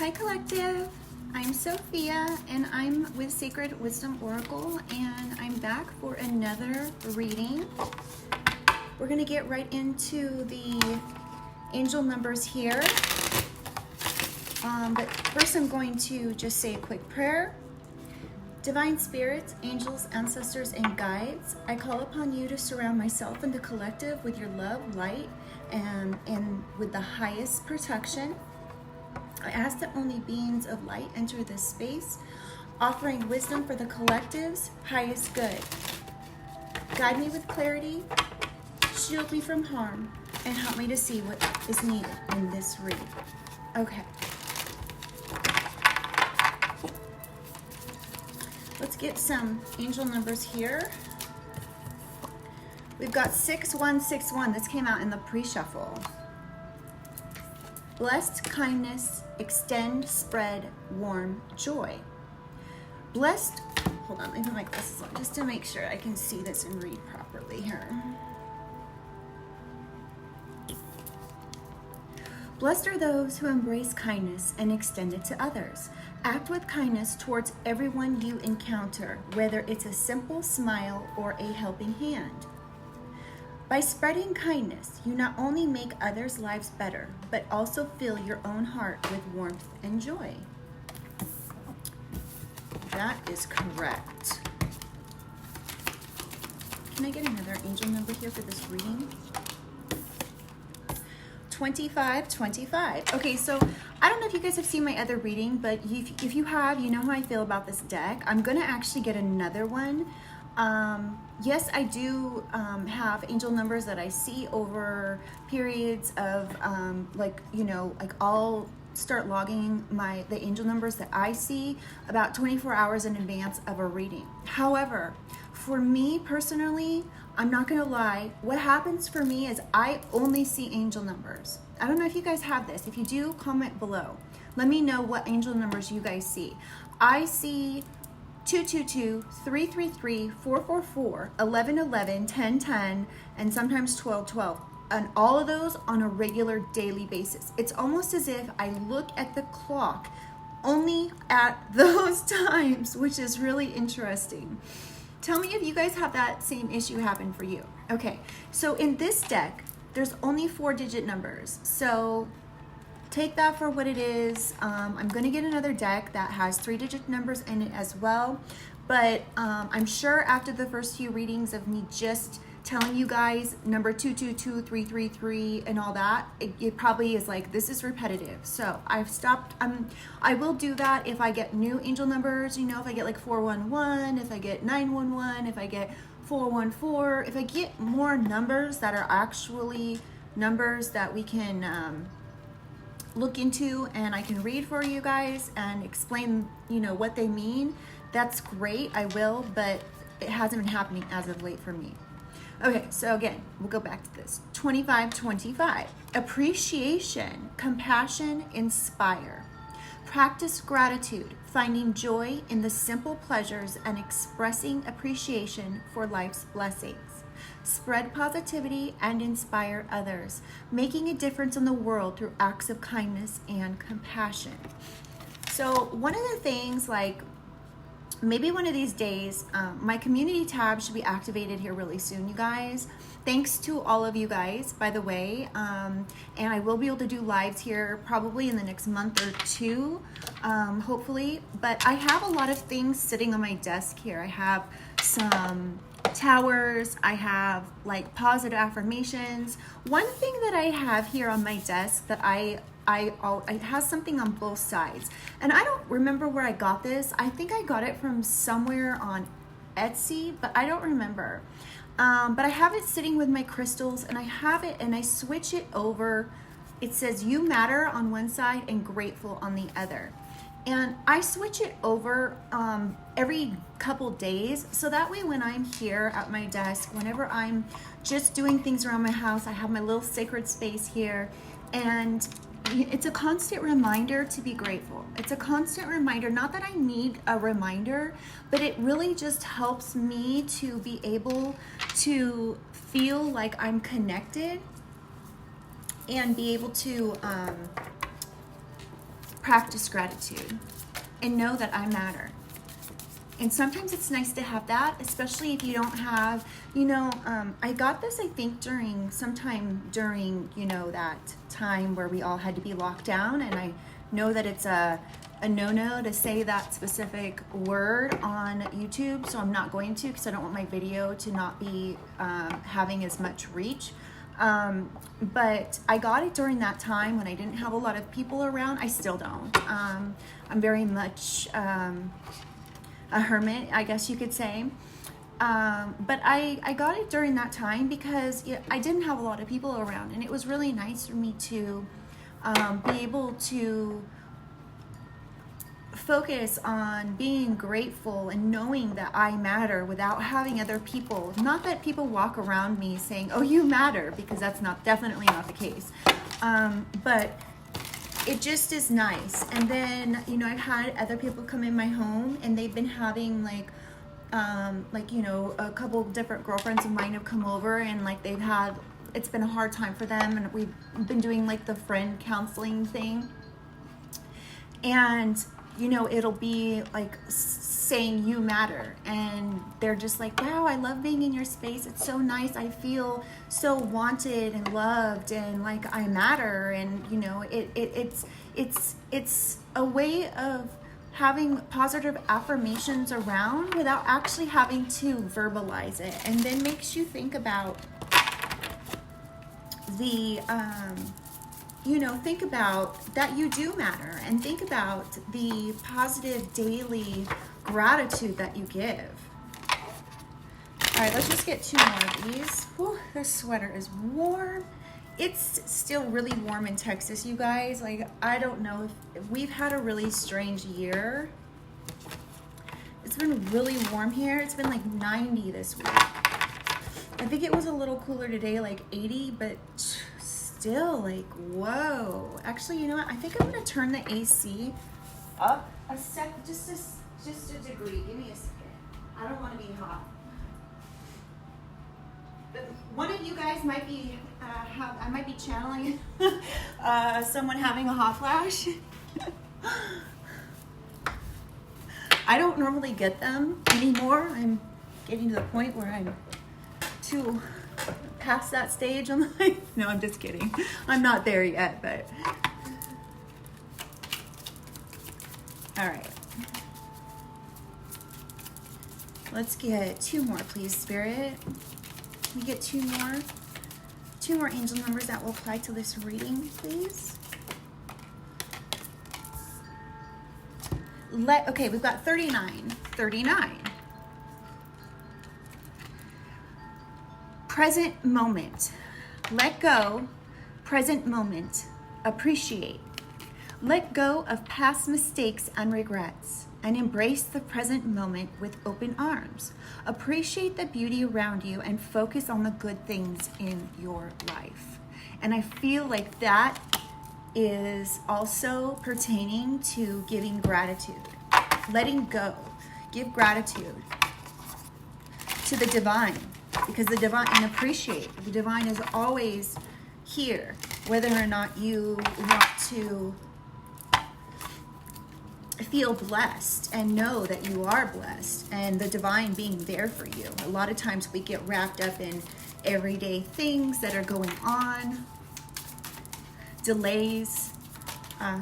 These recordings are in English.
Hi Collective, I'm Sophia and I'm with Sacred Wisdom Oracle and I'm back for another reading. We're going to get right into the angel numbers here. But first I'm going to just say a quick prayer. Divine spirits, angels, ancestors, and guides, I call upon you to surround myself and the collective with your love, light, and with the highest protection. I ask that only beings of light enter this space, offering wisdom for the collective's highest good. Guide me with clarity, shield me from harm, and help me to see what is needed in this read. Okay. Let's get some angel numbers here. We've got 6161. This came out in the pre-shuffle. Blessed kindness, extend, spread, warm joy. Blessed, hold on, let me put my glasses on just to make sure I can see this and read properly here. Blessed are those who embrace kindness and extend it to others. Act with kindness towards everyone you encounter, whether it's a simple smile or a helping hand. By spreading kindness, you not only make others' lives better, but also fill your own heart with warmth and joy. That is correct. Can I get another angel number here for this reading? 2525. Okay, so I don't know if you guys have seen my other reading, but if you have, you know how I feel about this deck. I'm going to actually get another one. Yes, I do have angel numbers that I see over periods of I'll start logging the angel numbers that I see about 24 hours in advance of a reading. However, for me personally, I'm not gonna lie, what happens for me is I only see angel numbers. I don't know if you guys have this. If you do, comment below. Let me know what angel numbers you guys see. I see 222, 333, 444, 1111, 1010, and sometimes 1212. And all of those on a regular daily basis. It's almost as if I look at the clock only at those times, which is really interesting. Tell me if you guys have that same issue happen for you. Okay, so in this deck, there's only 4-digit numbers. So take that for what it is. I'm going to get another deck that has 3-digit numbers in it as well. But I'm sure after the first few readings of me just telling you guys number 222, 333, and all that, it probably is like, this is repetitive. So I've stopped. I will do that if I get new angel numbers, you know, if I get like 411, if I get 911, if I get 414, if I get more numbers that are actually numbers that we can look into and I can read for you guys and explain, you know, what they mean, that's great. I will, but it hasn't been happening as of late for me. Okay, so again, we'll go back to this. 2525. Appreciation, compassion, inspire. Practice gratitude, finding joy in the simple pleasures and expressing appreciation for life's blessings. Spread positivity and inspire others, making a difference in the world through acts of kindness and compassion. So one of the things, like, maybe one of these days, my community tab should be activated here really soon, you guys. Thanks to all of you guys, by the way. And I will be able to do lives here probably in the next month or two, hopefully. But I have a lot of things sitting on my desk here. I have some towers. I have like positive affirmations. One thing that I have here on my desk that it has something on both sides, and I don't remember where I got this. I think I got it from somewhere on Etsy, but I don't remember. But I have it sitting with my crystals, and I have it and I switch it over. It says you matter on one side and grateful on the other. And I switch it over every couple days, so that way when I'm here at my desk, whenever I'm just doing things around my house, I have my little sacred space here, and it's a constant reminder to be grateful. It's a constant reminder, not that I need a reminder, but it really just helps me to be able to feel like I'm connected and be able to practice gratitude and know that I matter. And sometimes it's nice to have that, especially if you don't have, I got this, I think, sometime during, that time where we all had to be locked down. And I know that it's a no-no to say that specific word on YouTube. So I'm not going to, because I don't want my video to not be having as much reach. But I got it during that time when I didn't have a lot of people around. I still don't. I'm very much a hermit, I guess you could say. But I got it during that time because I didn't have a lot of people around, and it was really nice for me to be able to focus on being grateful and knowing that I matter without having other people. Not that people walk around me saying, "Oh, you matter," because that's definitely not the case. But it just is nice. And then, I've had other people come in my home, and they've been having a couple different girlfriends of mine have come over, and it's been a hard time for them, and we've been doing the friend counseling thing. And it'll be saying you matter, and they're just like, wow, I love being in your space, it's so nice, I feel so wanted and loved, and I matter. And it's a way of having positive affirmations around without actually having to verbalize it. And then makes you think about think about that you do matter, and think about the positive daily gratitude that you give. All right, let's just get 2 more of these. Whew, this sweater is warm. It's still really warm in Texas, you guys. I don't know if we've had a really strange year. It's been really warm here. It's been 90 this week. I think it was a little cooler today, 80, but still whoa. Actually, you know what? I think I'm gonna turn the AC up a sec, just a degree. Give me a second. I don't want to be hot. But one of you guys might be I might be channeling someone having a hot flash. I don't normally get them anymore. I'm getting to the point where I'm too past that stage. I'm no, I'm just kidding. I'm not there yet, but all right. Let's get 2 more, please, Spirit. Can we get 2 more? 2 more angel numbers that will apply to this reading, please. Okay, we've got 39. 39. Present moment. Let go. Present moment. Appreciate. Let go of past mistakes and regrets, and embrace the present moment with open arms. Appreciate the beauty around you and focus on the good things in your life. And I feel like that is also pertaining to giving gratitude, letting go. Give gratitude to the divine, because the divine, and appreciate, the divine is always here, whether or not you want to feel blessed and know that you are blessed, and the divine being there for you. A lot of times we get wrapped up in everyday things that are going on, delays,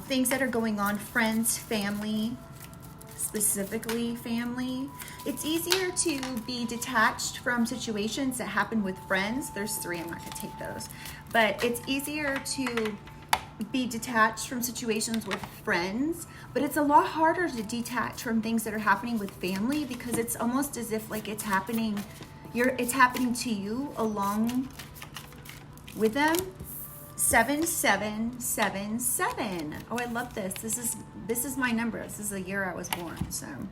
things that are going on, friends, family, specifically family. It's easier to be detached from situations that happen with friends. There's 3, I'm not gonna take those, but it's easier to be detached from situations with friends, but it's a lot harder to detach from things that are happening with family, because it's almost as if it's happening to you along with them. 7777. Oh, I love this. This is my number. This is the year I was born. So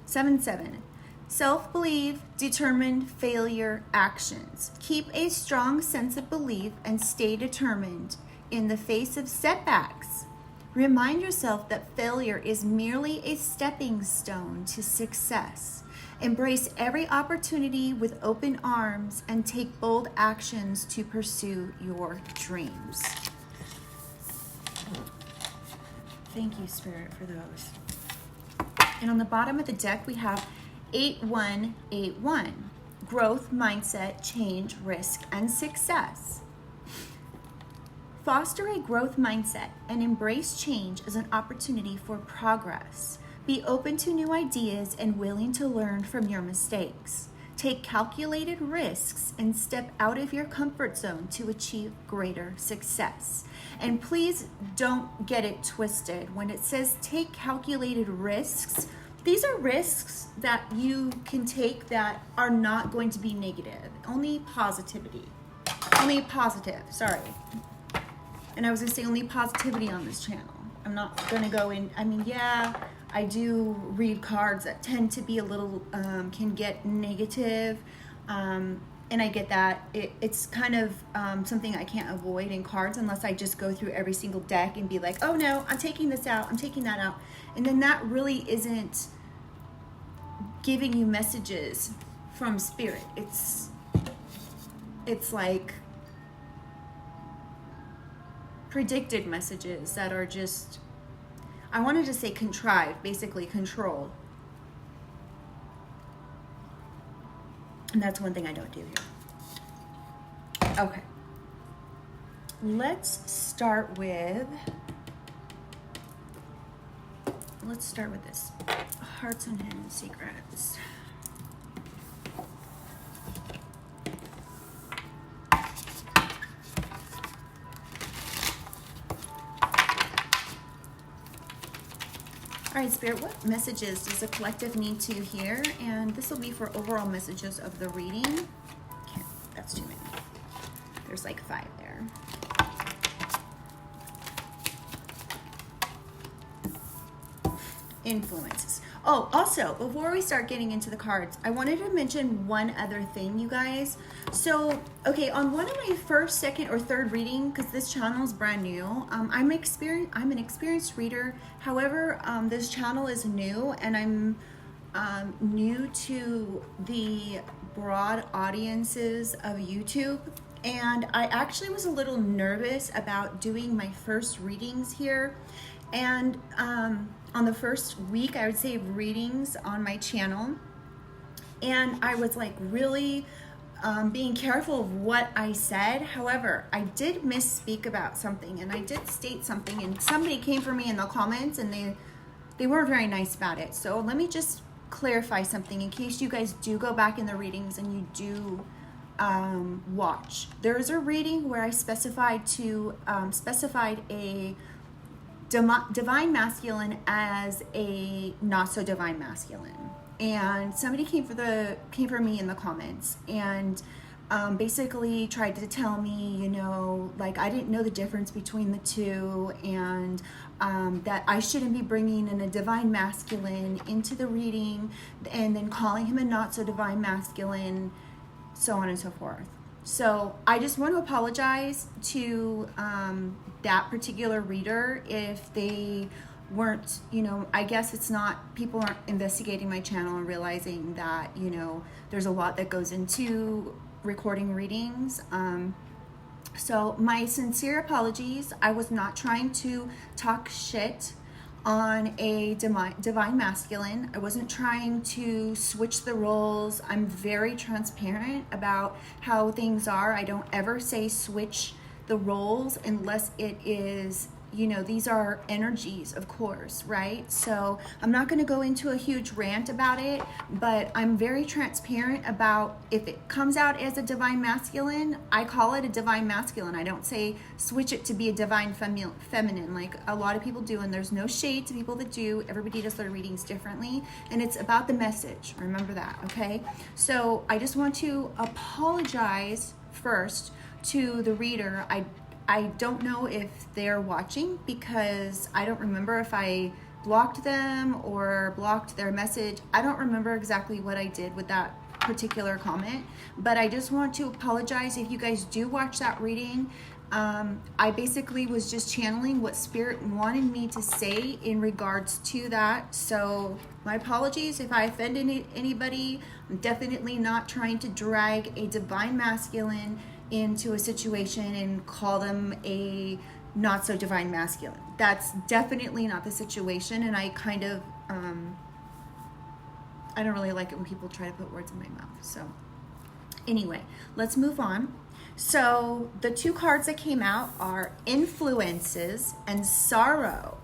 77. Self-belief, determined, failure, actions. Keep a strong sense of belief and stay determined in the face of setbacks. Remind yourself that failure is merely a stepping stone to success. Embrace every opportunity with open arms and take bold actions to pursue your dreams. Thank you, Spirit, for those. And on the bottom of the deck, we have 8181. Growth, mindset, change, risk, and success. Foster a growth mindset and embrace change as an opportunity for progress. Be open to new ideas and willing to learn from your mistakes. Take calculated risks and step out of your comfort zone to achieve greater success. And please don't get it twisted. When it says take calculated risks, these are risks that you can take that are not going to be negative. Only positivity. Only positive, sorry. And I was going to say only positivity on this channel. I'm not going to go in, I mean, yeah, I do read cards that tend to be a little, can get negative. And I get that. It's kind of something I can't avoid in cards unless I just go through every single deck and be like, oh no, I'm taking this out, I'm taking that out. And then that really isn't giving you messages from Spirit. It's like predicted messages that are just, I wanted to say contrived, basically controlled. And that's one thing I don't do here. Okay. Let's start with this. Hearts and Hidden Secrets. All right, Spirit, what messages does the collective need to hear? And this will be for overall messages of the reading. Okay, that's too many. There's like 5 there. Influences. Oh, also, before we start getting into the cards, I wanted to mention one other thing, you guys. So, okay, on one of my first, second, or third reading, because this channel is brand new, I'm an experienced reader. However, this channel is new, and I'm new to the broad audiences of YouTube. And I actually was a little nervous about doing my first readings here. And on the first week, I would say readings on my channel. And I was like really being careful of what I said. However, I did misspeak about something, and I did state something, and somebody came for me in the comments, and they weren't very nice about it. So let me just clarify something in case you guys do go back in the readings and you do watch. There's a reading where I specified a divine masculine as a not so divine masculine, and somebody came for me in the comments and basically tried to tell me, you know, like I didn't know the difference between the two, and that I shouldn't be bringing in a divine masculine into the reading and then calling him a not so divine masculine, so on and so forth. So I just want to apologize to that particular reader if they weren't, you know, I guess it's not, people aren't investigating my channel and realizing that, you know, there's a lot that goes into recording readings. So my sincere apologies. I was not trying to talk shit on a divine masculine. I wasn't trying to switch the roles. I'm very transparent about how things are. I don't ever say switch the roles unless it is, you know, these are energies, of course, right? So I'm not going to go into a huge rant about it, but I'm very transparent about if it comes out as a divine masculine, I call it a divine masculine. I don't say switch it to be a divine feminine like a lot of people do, and there's no shade to people that do. Everybody does their readings differently, and it's about the message. Remember that, okay? So I just want to apologize first to the reader. I don't know if they're watching because I don't remember if I blocked them or blocked their message. I don't remember exactly what I did with that particular comment, but I just want to apologize if you guys do watch that reading. I basically was just channeling what Spirit wanted me to say in regards to that. So my apologies if I offended anybody. I'm definitely not trying to drag a divine masculine into a situation and call them a not so divine masculine. That's definitely not the situation, and I kind of, I don't really like it when people try to put words in my mouth. So anyway, let's move on. So the two cards that came out are influences and sorrow.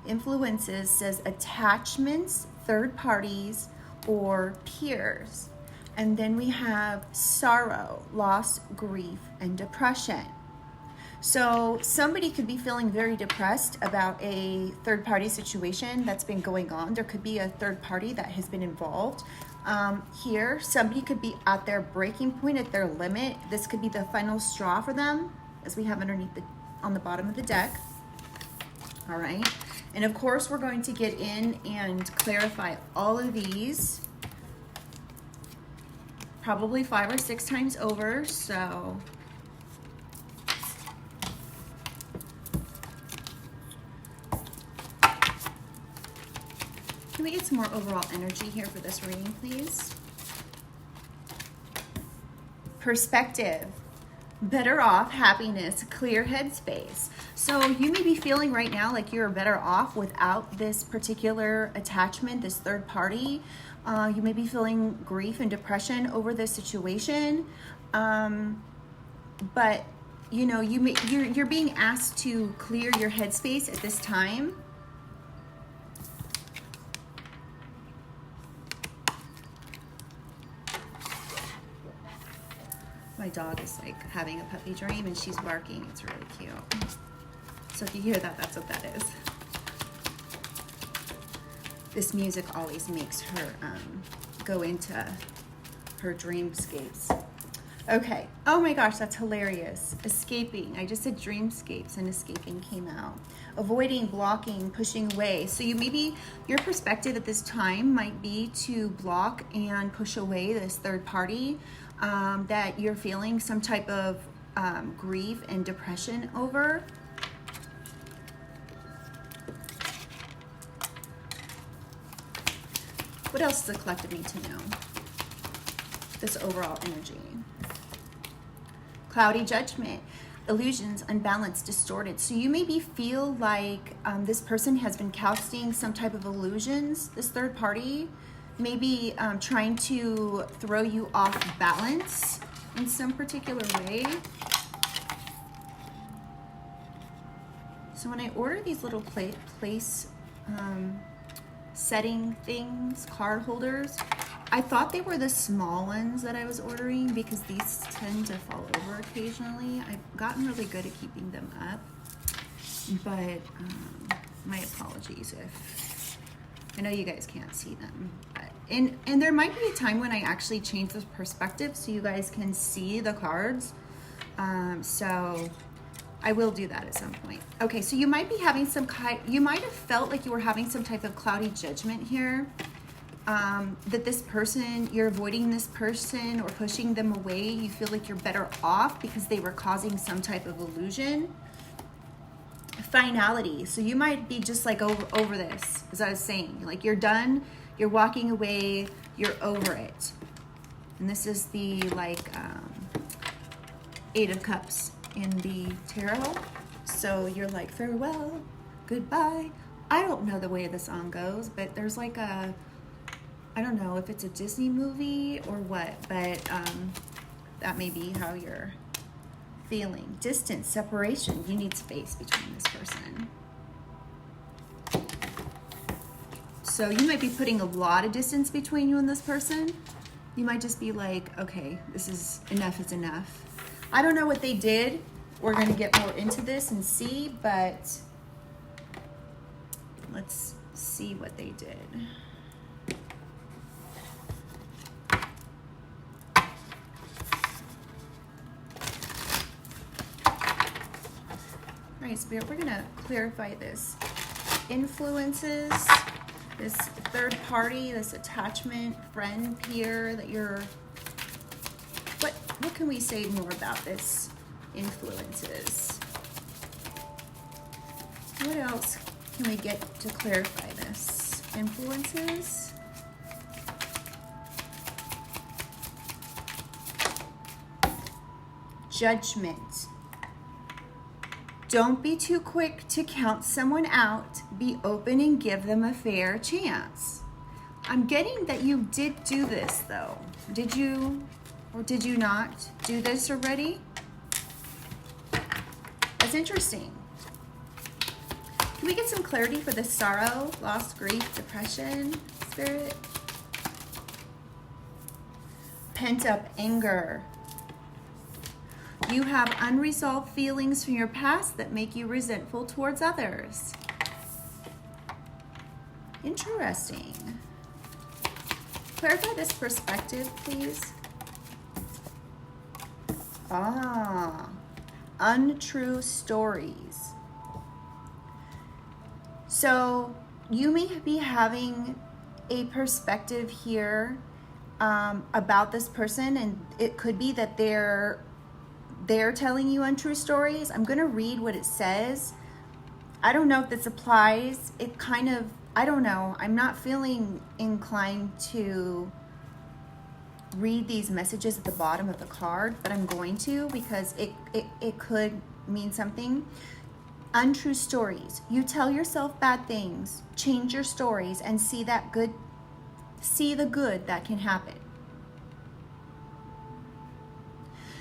Influences says attachments, third parties, or peers. And then we have sorrow, loss, grief, and depression. So somebody could be feeling very depressed about a third party situation that's been going on. There could be a third party that has been involved. Here, somebody could be at their breaking point, at their limit. This could be the final straw for them, as we have underneath on the bottom of the deck. All right. And of course, we're going to get in and clarify all of these probably 5 or 6 times over. So can we get some more overall energy here for this reading, please? Perspective, better off, happiness, clear headspace. So you may be feeling right now like you're better off without this particular attachment, this third party. You may be feeling grief and depression over this situation. But you know, you're being asked to clear your headspace at this time. My dog is like having a puppy dream and she's barking. It's really cute. So if you hear that, that's what that is. This music always makes her go into her dreamscapes. Okay. Oh my gosh, that's hilarious. Escaping. I just said dreamscapes and escaping came out. Avoiding, blocking, pushing away. So you maybe your perspective at this time might be to block and push away this third party that you're feeling some type of grief and depression over. What else does the collective need to know? This overall energy. Cloudy judgment, illusions, unbalanced, distorted. So you maybe feel like this person has been casting some type of illusions, this third party, maybe trying to throw you off balance in some particular way. So when I order these little place setting things, card holders, I thought they were the small ones that I was ordering because these tend to fall over occasionally. I've gotten really good at keeping them up, but my apologies if I know you guys can't see them. But, and there might be a time when I actually change the perspective so you guys can see the cards. So I will do that at some point. Okay, so you might be having you might have felt like you were having some type of cloudy judgment here. That this person, you're avoiding this person or pushing them away. You feel like you're better off because they were causing some type of illusion. Finality. So you might be just like over this, as I was saying. Like you're done, you're walking away, you're over it. And this is the like 8 of Cups in the tarot. So you're like, farewell, goodbye. I don't know the way the song goes, but there's like a, I don't know if it's a Disney movie or what, but that may be how you're feeling. Distance, separation. You need space between this person. So you might be putting a lot of distance between you and this person. You might just be like, okay, this is enough. I don't know what they did. We're going to get more into this and see, but let's see what they did. All right, Spirit, we're going to clarify this. Influences, this third party, this attachment, friend, peer that you're... What can we say more about this influences? What else can we get to clarify this? Influences. Judgment. Don't be too quick to count someone out. Be open and give them a fair chance. I'm getting that you did do this though. Did you or did you not do this already? That's interesting. Can we get some clarity for the sorrow, loss, grief, depression, spirit? Pent-up anger. You have unresolved feelings from your past that make you resentful towards others. Interesting. Clarify this perspective, please. Untrue stories. So you may be having a perspective here about this person, and it could be that they're telling you untrue stories. I'm going to read what it says. I don't know if this applies. It kind of, I don't know. I'm not feeling inclined to read these messages at the bottom of the card, but I'm going to because it could mean something. Untrue stories. You tell yourself bad things, change your stories, and see the good that can happen.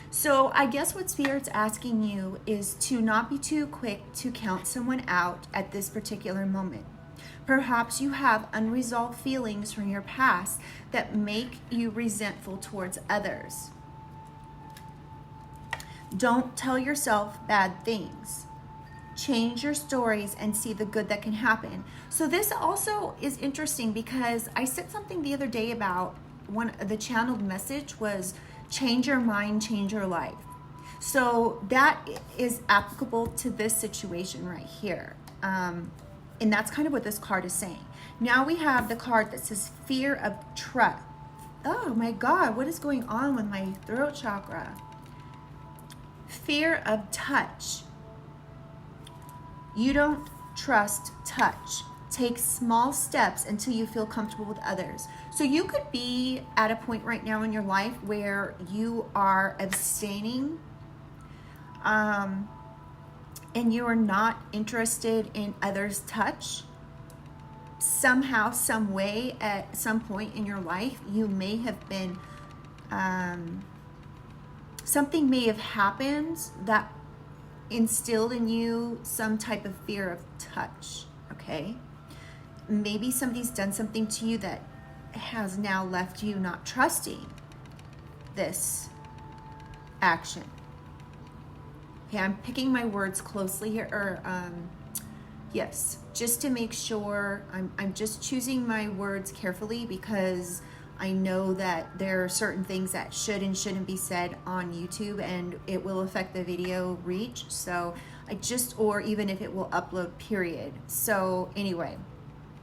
So I guess what Spirit's asking you is to not be too quick to count someone out at this particular moment. Perhaps you have unresolved feelings from your past that make you resentful towards others. Don't tell yourself bad things. Change your stories and see the good that can happen. So this also is interesting because I said something the other day about the channeled message was change your mind, change your life. So that is applicable to this situation right here. And that's kind of what this card is saying. Now we have the card that says fear of trust. Oh my God, what is going on with my throat chakra? Fear of touch. You don't trust touch. Take small steps until you feel comfortable with others. So you could be at a point right now in your life where you are abstaining and you are not interested in others' touch. Somehow, some way, at some point in your life, you may have been, something may have happened that instilled in you some type of fear of touch, okay? Maybe somebody's done something to you that has now left you not trusting this action. Okay, I'm picking my words closely here, or yes, just to make sure I'm just choosing my words carefully because I know that there are certain things that should and shouldn't be said on YouTube and it will affect the video reach. So or even if it will upload, period. So anyway,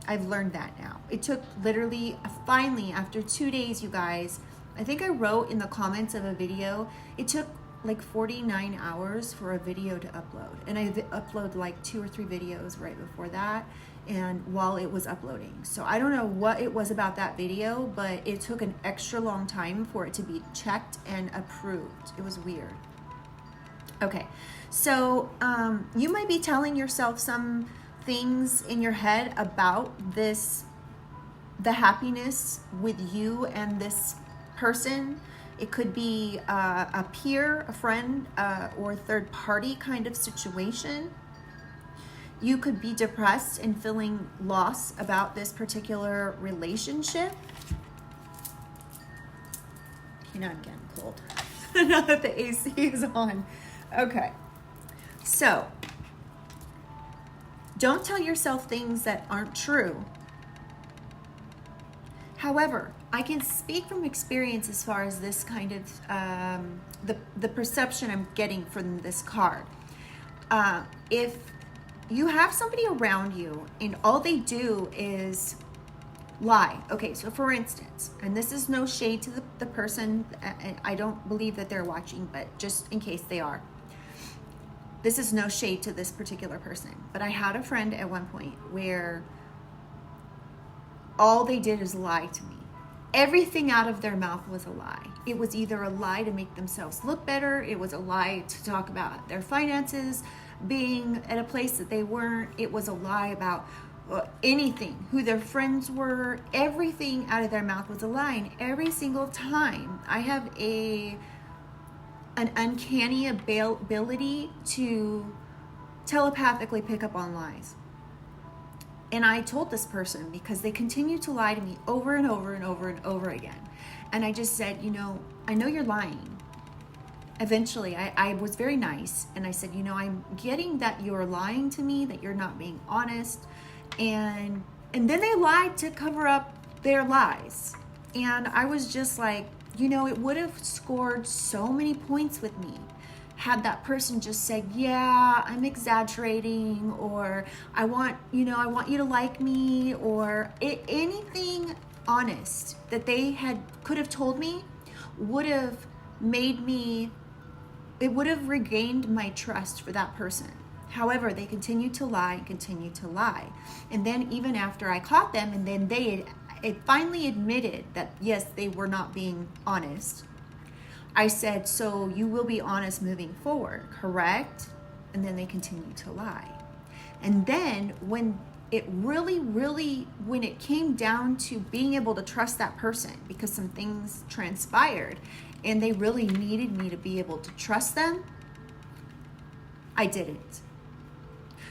I've learned that now. It took literally, finally, after 2 days, you guys, I think I wrote in the comments of a video, it took like 49 hours for a video to upload. And I uploaded like 2 or 3 videos right before that and while it was uploading. So I don't know what it was about that video, but it took an extra long time for it to be checked and approved. It was weird. Okay, so you might be telling yourself some things in your head about the happiness with you and this person. It could be a peer, a friend, or a third party kind of situation. You could be depressed and feeling loss about this particular relationship. Okay, now I'm getting cold. Now that the AC is on. Okay, so don't tell yourself things that aren't true. However, I can speak from experience as far as this kind of, the perception I'm getting from this card. If you have somebody around you and all they do is lie. Okay, so for instance, and this is no shade to the person, and I don't believe that they're watching, but just in case they are. This is no shade to this particular person, but I had a friend at one point where all they did is lie to me. Everything out of their mouth was a lie. It was either a lie to make themselves look better, it was a lie to talk about their finances, being at a place that they weren't. It was a lie about anything, who their friends were. Everything out of their mouth was a lie. And every single time, I have an uncanny ability to telepathically pick up on lies. And I told this person, because they continued to lie to me over and over and over and over again. And I just said, I know you're lying. Eventually, I was very nice. And I said, I'm getting that you're lying to me, that you're not being honest. And then they lied to cover up their lies. And I was just like, it would have scored so many points with me had that person just said, yeah, I'm exaggerating, or I want you to like me, or anything honest that they could have told me would have it would have regained my trust for that person. However, they continued to lie and continued to lie. And then even after I caught them, and then it finally admitted that, yes, they were not being honest, I said, so you will be honest moving forward, correct? And then they continued to lie. And then when it when it came down to being able to trust that person, because some things transpired and they really needed me to be able to trust them, I didn't.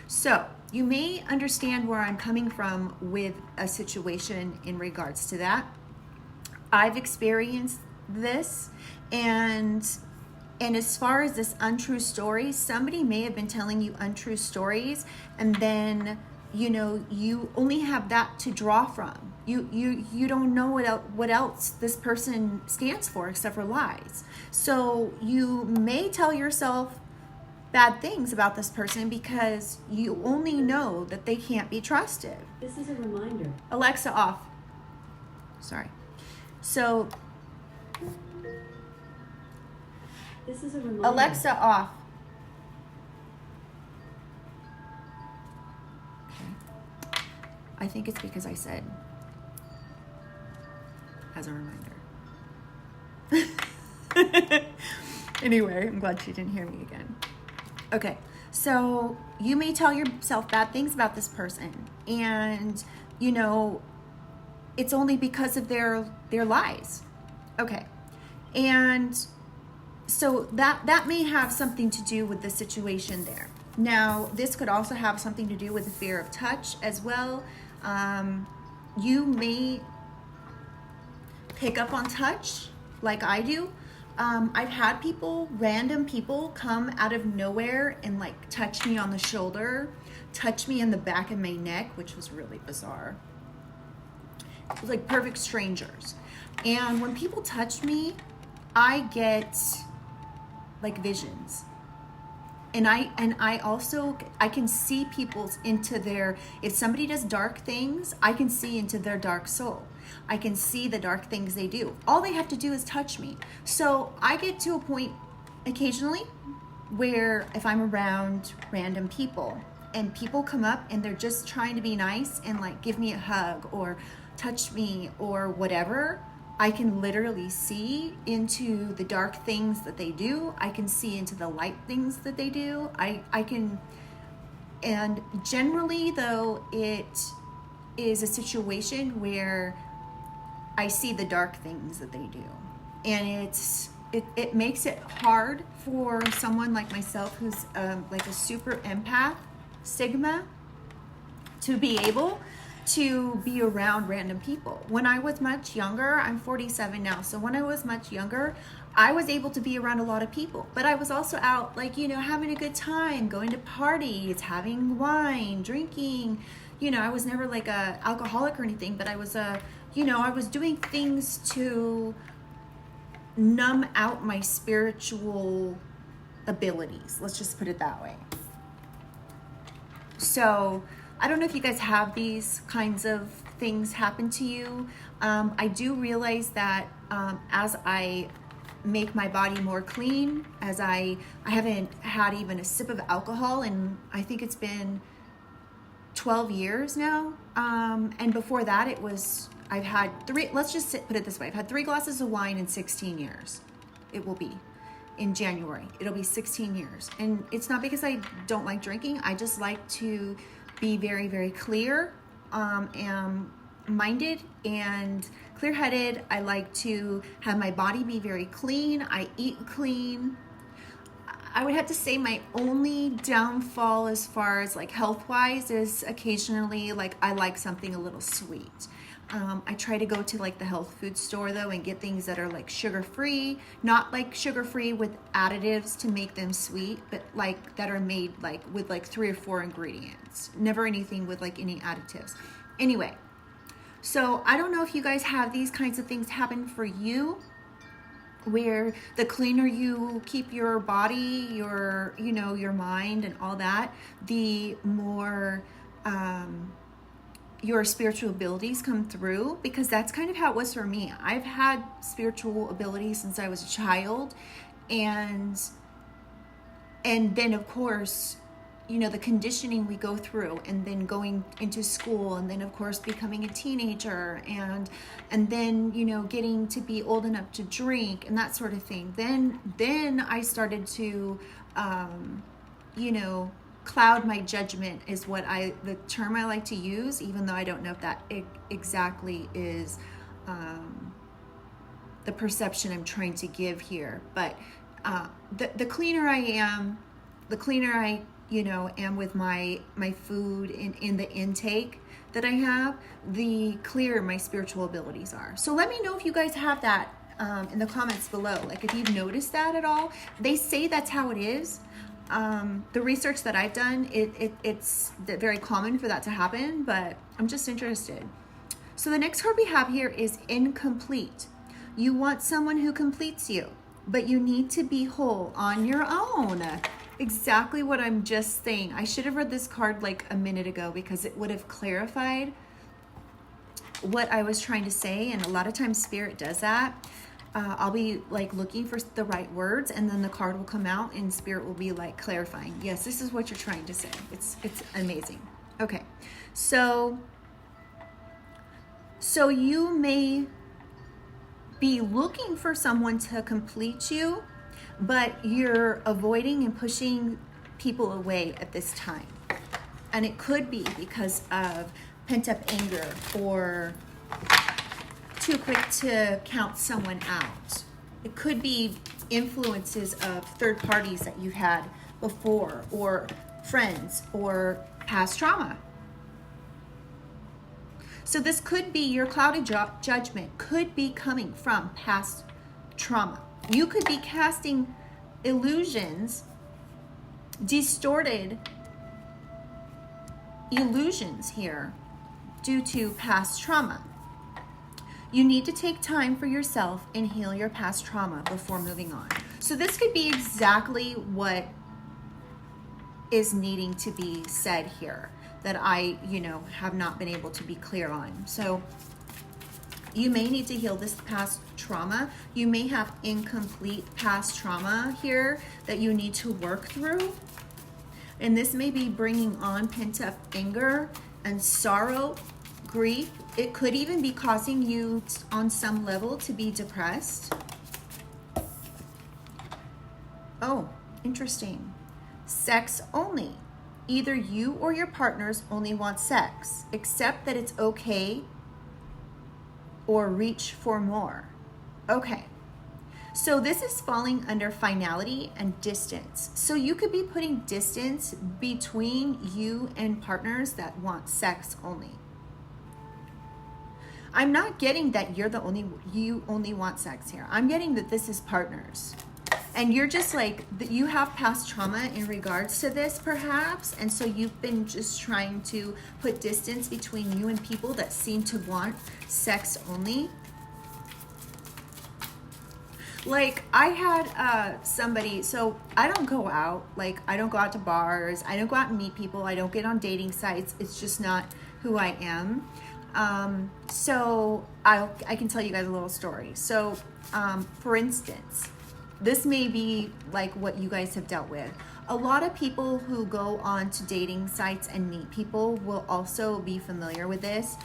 So you may understand where I'm coming from with a situation in regards to that. I've experienced this, and as far as this untrue story, somebody may have been telling you untrue stories, and then you only have that to draw from. You don't know what else this person stands for except for lies. So you may tell yourself bad things about this person because you only know that they can't be trusted. This is a reminder. Alexa, off. Sorry. So this is a reminder. Alexa, off. Okay. I think it's because I said as a reminder. Anyway, I'm glad she didn't hear me again. Okay, so you may tell yourself bad things about this person, and it's only because of their lies. Okay, and so that may have something to do with the situation there. Now, this could also have something to do with the fear of touch as well. You may pick up on touch like I do. I've had random people come out of nowhere and touch me on the shoulder, touch me in the back of my neck, which was really bizarre. It was like perfect strangers. And when people touch me, I get visions. And I also can see people's if somebody does dark things, I can see into their dark soul. I can see the dark things they do. All they have to do is touch me. So I get to a point occasionally where if I'm around random people and people come up and they're just trying to be nice and give me a hug or touch me or whatever, I can literally see into the dark things that they do. I can see into the light things that they do. I can, and generally though, it is a situation where I see the dark things that they do. And it makes it hard for someone like myself who's a super empath, Sigma, to be able to be around random people. When I was much younger, I'm 47 now, so when I was much younger, I was able to be around a lot of people, but I was also out having a good time, going to parties, having wine, drinking. I was never a alcoholic or anything, but I was I was doing things to numb out my spiritual abilities. Let's just put it that way. So I don't know if you guys have these kinds of things happen to you. I do realize that as I make my body more clean, as I haven't had even a sip of alcohol, and I think it's been 12 years now. And before that, I've had put it this way, I've had 3 glasses of wine in 16 years. It will be. in January. It'll be 16 years. And it's not because I don't like drinking. I just like to be very, very clear, and minded and clear-headed. I like to have my body be very clean. I eat clean. I would have to say my only downfall as far as like health-wise is occasionally like I like something a little sweet. I try to go to like the health food store though and get things that are like sugar-free, not like sugar-free with additives to make them sweet, but like that are made like with like 3 or 4 ingredients. Never anything with like any additives. Anyway, so I don't know if you guys have these kinds of things happen for you, where the cleaner you keep your body, your, you know, your mind and all that, the more your spiritual abilities come through, because that's kind of how it was for me. I've had spiritual abilities since I was a child, and then of course, you know, the conditioning we go through, and then going into school, and then of course becoming a teenager, and then, you know, getting to be old enough to drink and that sort of thing. Then I started to, you know, cloud my judgment is what the term I like to use, even though I don't know if that exactly is the perception I'm trying to give here. But the cleaner I am, the cleaner I, you know, am with my food in the intake that I have, the clearer my spiritual abilities are. So let me know if you guys have that in the comments below. Like if you've noticed that at all. They say that's how it is. The research that I've done, it's very common for that to happen, but I'm just interested. So the next card we have here is incomplete. You want someone who completes you, but you need to be whole on your own. Exactly what I'm just saying. I should have read this card like a minute ago, because it would have clarified what I was trying to say. And a lot of times Spirit does that. I'll be like looking for the right words, and then the card will come out and Spirit will be like clarifying. Yes, this is what you're trying to say. It's amazing. Okay. So you may be looking for someone to complete you, but you're avoiding and pushing people away at this time. And it could be because of pent-up anger, or too quick to count someone out. It could be influences of third parties that you've had before, or friends, or past trauma. So this could be your clouded judgment could be coming from past trauma. You could be casting illusions, distorted illusions here due to past trauma. You need to take time for yourself and heal your past trauma before moving on. So this could be exactly what is needing to be said here that I, you know, have not been able to be clear on. So you may need to heal this past trauma. You may have incomplete past trauma here that you need to work through. And this may be bringing on pent-up anger and sorrow, grief. It could even be causing you on some level to be depressed. Oh, interesting. Sex only. Either you or your partners only want sex, except that it's okay, or reach for more. Okay. So this is falling under finality and distance. So you could be putting distance between you and partners that want sex only. I'm not getting that you only want sex here. I'm getting that this is partners. And you're just like, you have past trauma in regards to this perhaps. And so you've been just trying to put distance between you and people that seem to want sex only. Like I had somebody, so I don't go out, like I don't go out to bars, I don't go out and meet people, I don't get on dating sites. It's just not who I am. So I can tell you guys a little story. So for instance, this may be like what you guys have dealt with. A lot of people who go on to dating sites and meet people will also be familiar with this,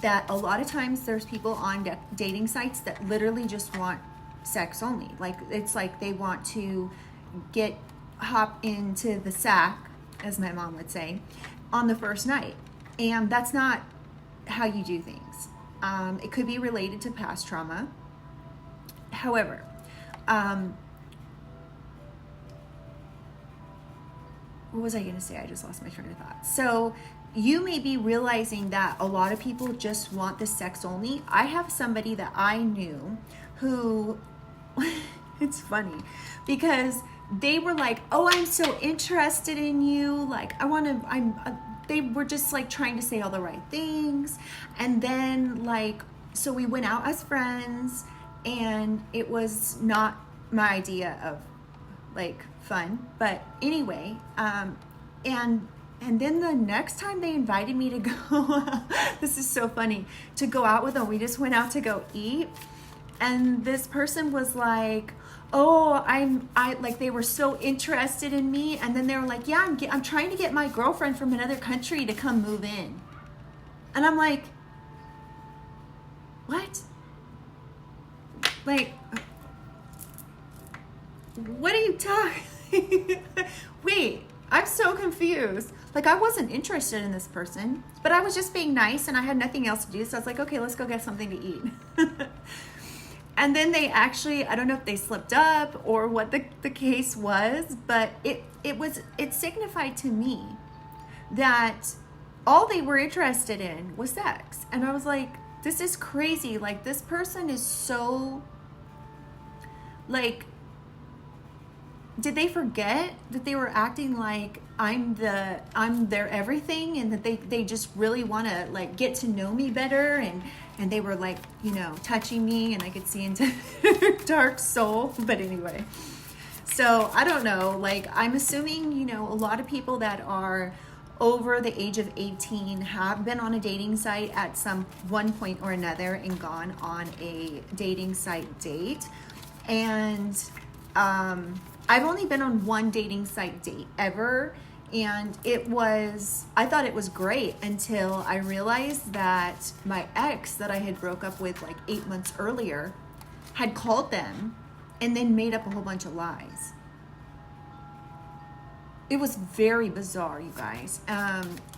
that a lot of times there's people on dating sites that literally just want sex only. Like, it's like they want to hop into the sack, as my mom would say, on the first night. And that's not how you do things. It could be related to past trauma. However, what was I going to say? I just lost my train of thought. So you may be realizing that a lot of people just want the sex only. I have somebody that I knew who, it's funny because they were like, oh, I'm so interested in you. Like, they were just like trying to say all the right things. And then like, so we went out as friends, and it was not my idea of like fun, but anyway, and then the next time they invited me to go, this is so funny, to go out with them. We just went out to go eat, and this person was like, oh, I like, they were so interested in me, and then they were like, yeah, I'm trying to get my girlfriend from another country to come move in. And I'm like, what? Like, what are you talking? Wait, I'm so confused. Like, I wasn't interested in this person, but I was just being nice and I had nothing else to do. So I was like, okay, let's go get something to eat. And then they actually, I don't know if they slipped up or what the case was, but it signified to me that all they were interested in was sex. And I was like, this is crazy. Like, this person is so, like, did they forget that they were acting like I'm their everything, and that they just really want to like get to know me better, and they were like, you know, touching me, and I could see into their dark soul. But anyway, so I don't know, like, I'm assuming, you know, a lot of people that are over the age of 18 have been on a dating site at some one point or another and gone on a dating site date. And I've only been on one dating site date ever, and I thought it was great until I realized that my ex that I had broke up with like 8 months earlier had called them and then made up a whole bunch of lies. It was very bizarre, you guys.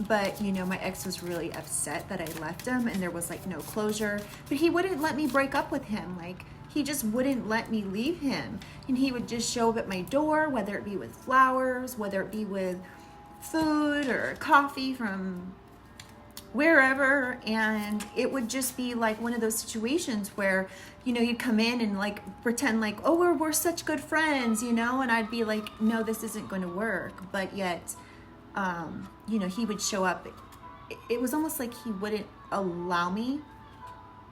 But, you know, my ex was really upset that I left him, and there was like no closure. But he wouldn't let me break up with him. Like, he just wouldn't let me leave him. And he would just show up at my door, whether it be with flowers, whether it be with food or coffee from wherever. And it would just be like one of those situations where, you know, you'd come in and like pretend like, oh, we're such good friends, you know, and I'd be like, no, this isn't going to work. But yet, you know, he would show up. It was almost like he wouldn't allow me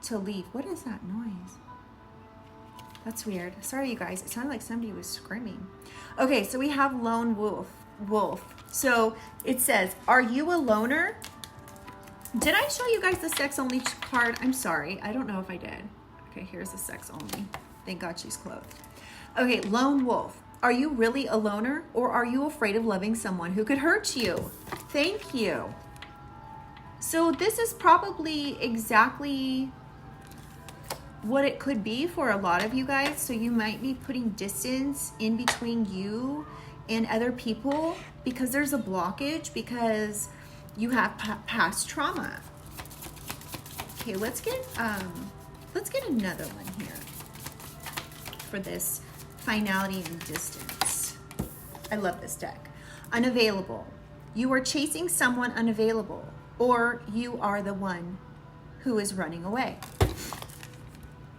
to leave. What is that noise? That's weird. Sorry, you guys. It sounded like somebody was screaming. Okay, so we have lone wolf. So it says, are you a loner? Did I show you guys the sex only card? I'm sorry. I don't know if I did. Okay, here's the sex only. Thank God she's clothed. Okay, lone wolf. Are you really a loner, or are you afraid of loving someone who could hurt you? Thank you. So this is probably exactly what it could be for a lot of you guys. So you might be putting distance in between you and other people because there's a blockage, because you have past trauma. Okay, let's get another one here for this finality and distance. I love this deck. Unavailable. You are chasing someone unavailable, or you are the one who is running away.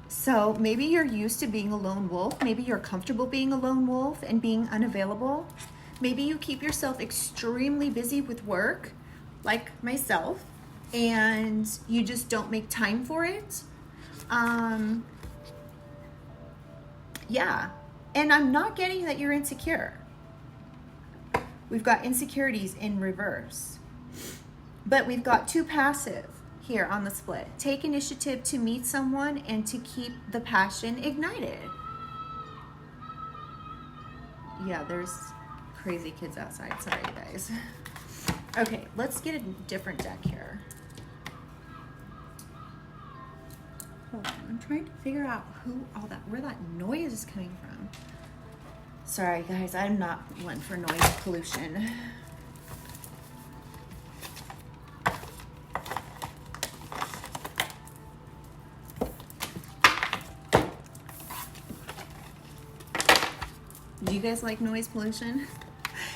So maybe you're used to being a lone wolf. Maybe you're comfortable being a lone wolf and being unavailable. Maybe you keep yourself extremely busy with work, like myself, and you just don't make time for it. Yeah. And I'm not getting that you're insecure. We've got insecurities in reverse. But we've got two passive here on the split. Take initiative to meet someone and to keep the passion ignited. Yeah, there's crazy kids outside. Sorry, you guys. Okay, let's get a different deck here. Hold on, I'm trying to figure out where that noise is coming from. Sorry guys, I'm not one for noise pollution. Do you guys like noise pollution?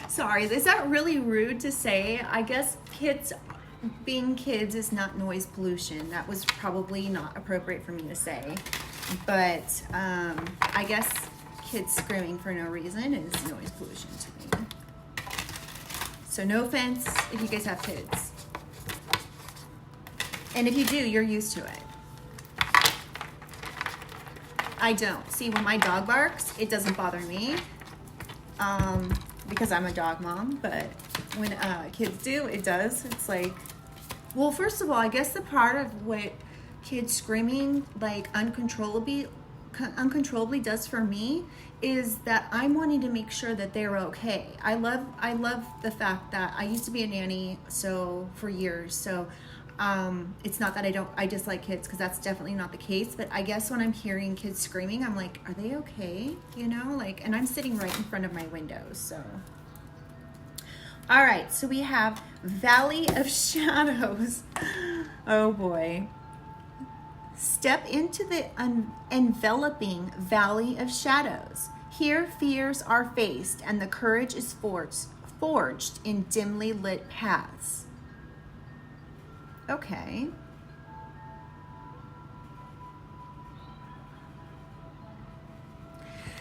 Sorry, is that really rude to say? I guess being kids is not noise pollution. That was probably not appropriate for me to say. But I guess kids screaming for no reason is noise pollution to me. So no offense if you guys have kids. And if you do, you're used to it. I don't. See, when my dog barks, it doesn't bother me. Because I'm a dog mom, but when kids do, it does. It's like, well, first of all, I guess the part of what kids screaming like uncontrollably does for me is that I'm wanting to make sure that they're okay. I love the fact that I used to be a nanny for years, so it's not that I dislike kids, because that's definitely not the case, but I guess when I'm hearing kids screaming, I'm like, are they okay? You know, like, and I'm sitting right in front of my windows, so. All right, so we have Valley of Shadows. Oh boy. Step into the enveloping Valley of Shadows. Here fears are faced and the courage is forged in dimly lit paths. Okay.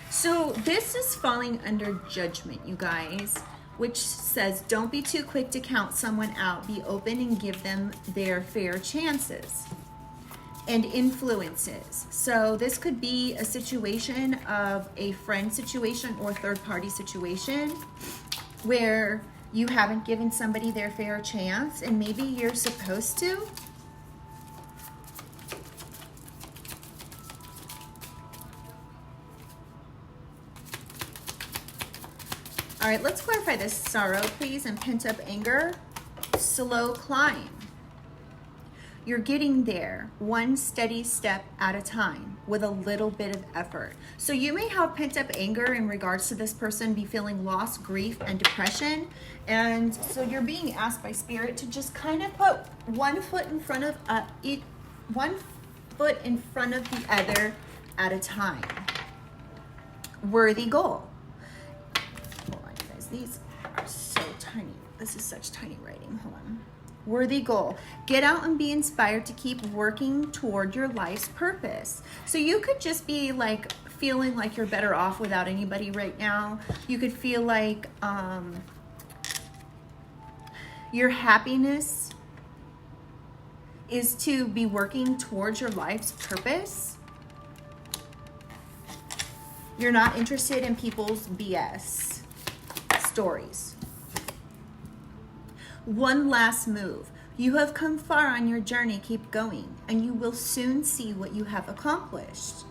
So this is falling under judgment, you guys, which says don't be too quick to count someone out. Be open and give them their fair chances. And influences. So this could be a situation of a friend situation or third party situation where you haven't given somebody their fair chance and maybe you're supposed to. All right, let's clarify this. Sorrow, please, and pent up anger. Slow climb. You're getting there one steady step at a time with a little bit of effort. So you may have pent up anger in regards to this person, be feeling loss, grief, and depression. And so you're being asked by Spirit to just kind of put one foot in front of the other at a time. Worthy goal. Hold on, you guys. These are so tiny. This is such tiny writing. Hold on. Worthy goal. Get out and be inspired to keep working toward your life's purpose. So you could just be like feeling like you're better off without anybody right now. You could feel like your happiness is to be working towards your life's purpose. You're not interested in people's BS stories. One last move. You have come far on your journey. Keep going, and you will soon see what you have accomplished.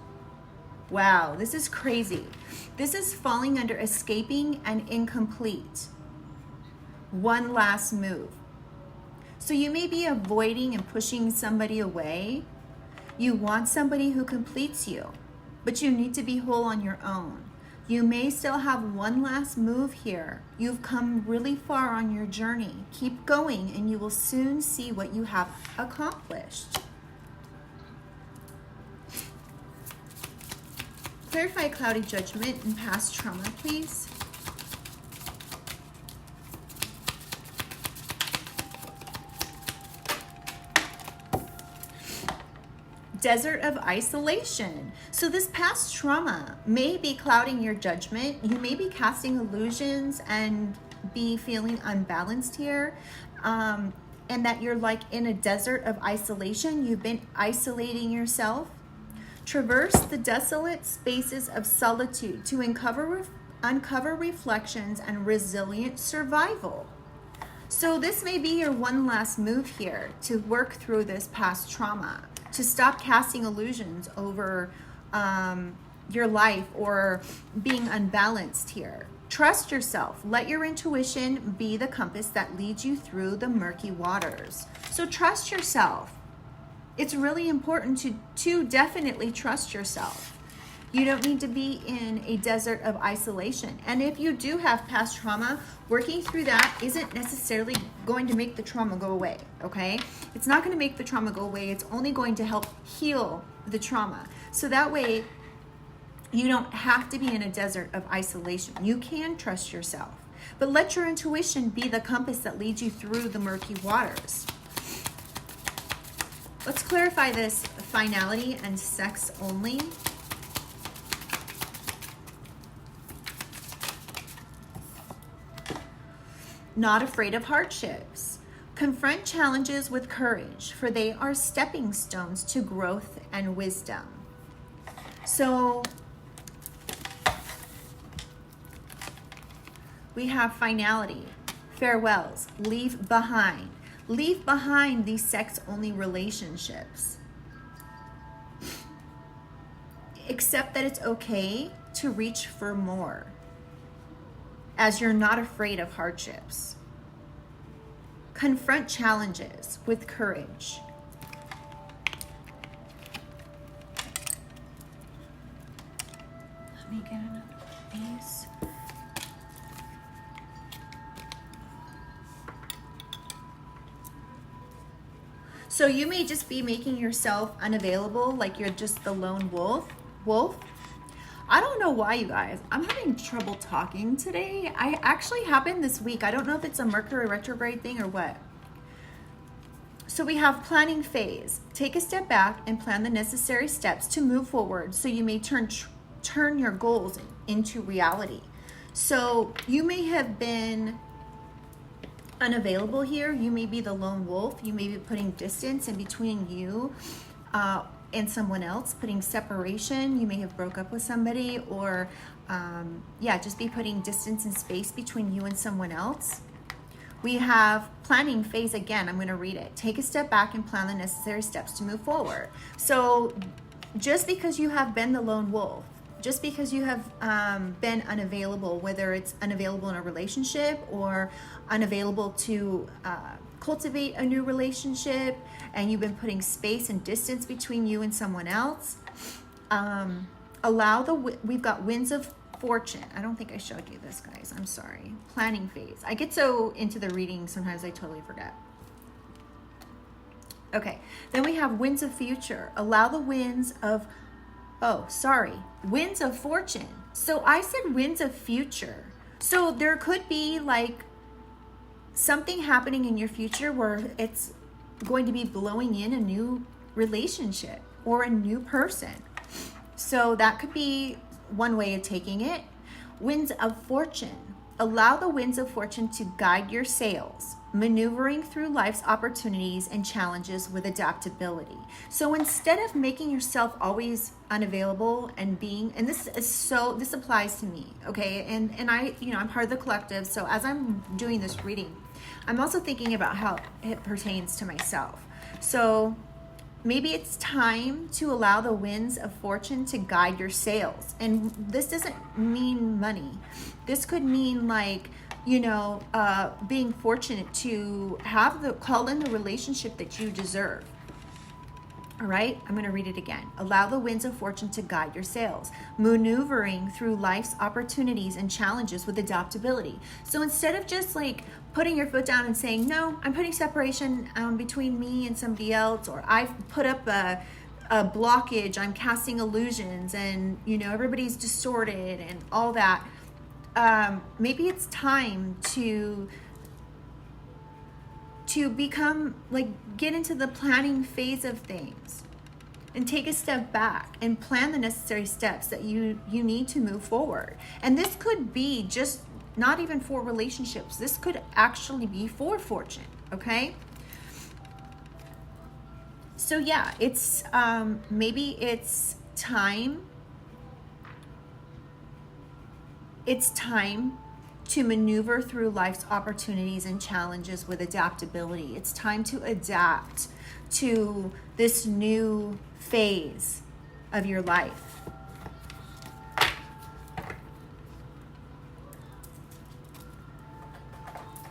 Wow, this is crazy. This is falling under escaping and incomplete. One last move. So you may be avoiding and pushing somebody away. You want somebody who completes you, but you need to be whole on your own. You may still have one last move here. You've come really far on your journey. Keep going and you will soon see what you have accomplished. Clarify cloudy judgment and past trauma, please. Desert of isolation. So this past trauma may be clouding your judgment. You may be casting illusions and be feeling unbalanced here. And that you're like in a desert of isolation. You've been isolating yourself. Traverse the desolate spaces of solitude to uncover reflections and resilient survival. So this may be your one last move here to work through this past trauma, to stop casting illusions over your life or being unbalanced here. Trust yourself. Let your intuition be the compass that leads you through the murky waters. So trust yourself. it's really important to definitely trust yourself. You don't need to be in a desert of isolation. And if you do have past trauma, working through that isn't necessarily going to make the trauma go away, okay? It's not going to make the trauma go away. It's only going to help heal the trauma. So that way, you don't have to be in a desert of isolation. You can trust yourself. But let your intuition be the compass that leads you through the murky waters. Let's clarify this finality and sex only. Not afraid of hardships. Confront challenges with courage, for they are stepping stones to growth and wisdom. So we have finality, farewells, leave behind. Leave behind these sex-only relationships. Accept that it's okay to reach for more, as you're not afraid of hardships. Confront challenges with courage. Let me get another one of these. So you may just be making yourself unavailable, like you're just the lone wolf. I don't know why, you guys. I'm having trouble talking today. I actually happened this week. I don't know if it's a Mercury retrograde thing or what. So we have planning phase. Take a step back and plan the necessary steps to move forward so you may turn your goals into reality. So you may have been unavailable here. You may be the lone wolf. You may be putting distance in between you and someone else, putting separation. You may have broke up with somebody, or just be putting distance and space between you and someone else. We have planning phase again. I'm going to read it. Take a step back and plan the necessary steps to move forward. So just because you have been the lone wolf, just because you have been unavailable, whether it's unavailable in a relationship or unavailable to cultivate a new relationship, and you've been putting space and distance between you and someone else, we've got winds of fortune. I don't think I showed you this, guys. I'm sorry. Planning phase. I get so into the reading, sometimes I totally forget. Okay, then we have winds of future. Allow the winds of winds of fortune. So I said winds of future. So there could be like something happening in your future where it's going to be blowing in a new relationship or a new person. So that could be one way of taking it. Winds of fortune. Allow the winds of fortune to guide your sails, maneuvering through life's opportunities and challenges with adaptability. So instead of making yourself always unavailable and this applies to me, okay? And I'm part of the collective, so as I'm doing this reading, I'm also thinking about how it pertains to myself. So maybe it's time to allow the winds of fortune to guide your sails. And this doesn't mean money. This could mean being fortunate to call in the relationship that you deserve. All right, I'm going to read it again. Allow the winds of fortune to guide your sails, maneuvering through life's opportunities and challenges with adaptability. So instead of just putting your foot down and saying, no, I'm putting separation between me and somebody else, or I've put up a blockage, I'm casting illusions, and everybody's distorted and all that. Maybe it's time to become get into the planning phase of things and take a step back and plan the necessary steps that you need to move forward. And this could be just not even for relationships. This could actually be for fortune, okay? So yeah, it's maybe it's time to maneuver through life's opportunities and challenges with adaptability. It's time to adapt to this new phase of your life. All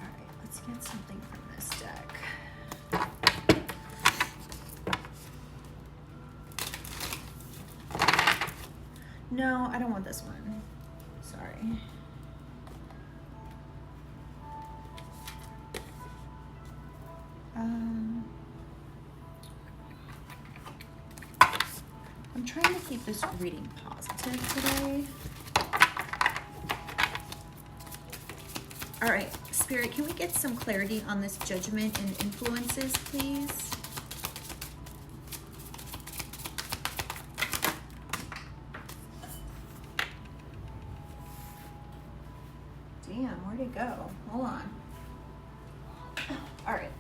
right, let's get something from this deck. No, I don't want this one. Sorry. I'm trying to keep this reading positive today. All right, Spirit, can we get some clarity on this judgment and influences, please? Damn, where'd it go? Hold on. All right.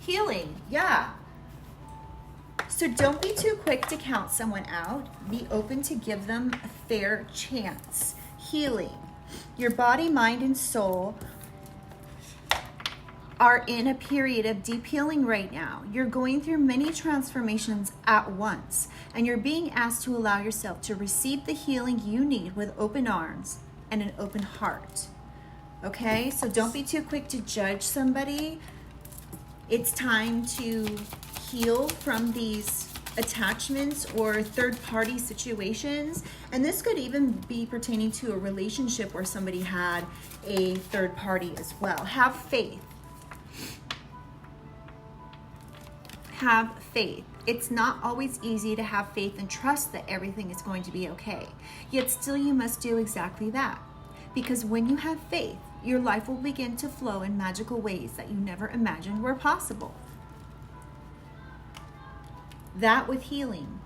Healing, yeah. So don't be too quick to count someone out. Be open to give them a fair chance. Healing. Your body, mind, and soul are in a period of deep healing right now. You're going through many transformations at once, and you're being asked to allow yourself to receive the healing you need with open arms and an open heart. Okay? So don't be too quick to judge somebody. It's time to heal from these attachments or third-party situations, and this could even be pertaining to a relationship where somebody had a third party as well. Have faith. Have faith. It's not always easy to have faith and trust that everything is going to be okay. Yet still you must do exactly that. Because when you have faith, your life will begin to flow in magical ways that you never imagined were possible. That with healing.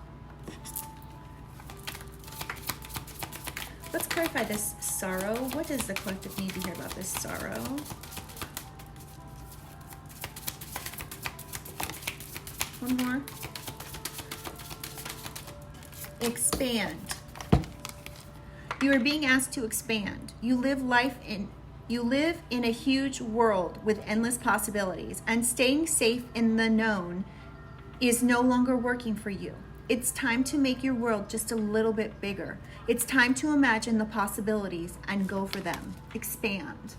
Let's clarify this sorrow. What does the collective need to hear about this sorrow? One more. Expand. You are being asked to expand. You live in a huge world with endless possibilities, and staying safe in the known is no longer working for you. It's time to make your world just a little bit bigger. It's time to imagine the possibilities and go for them. Expand.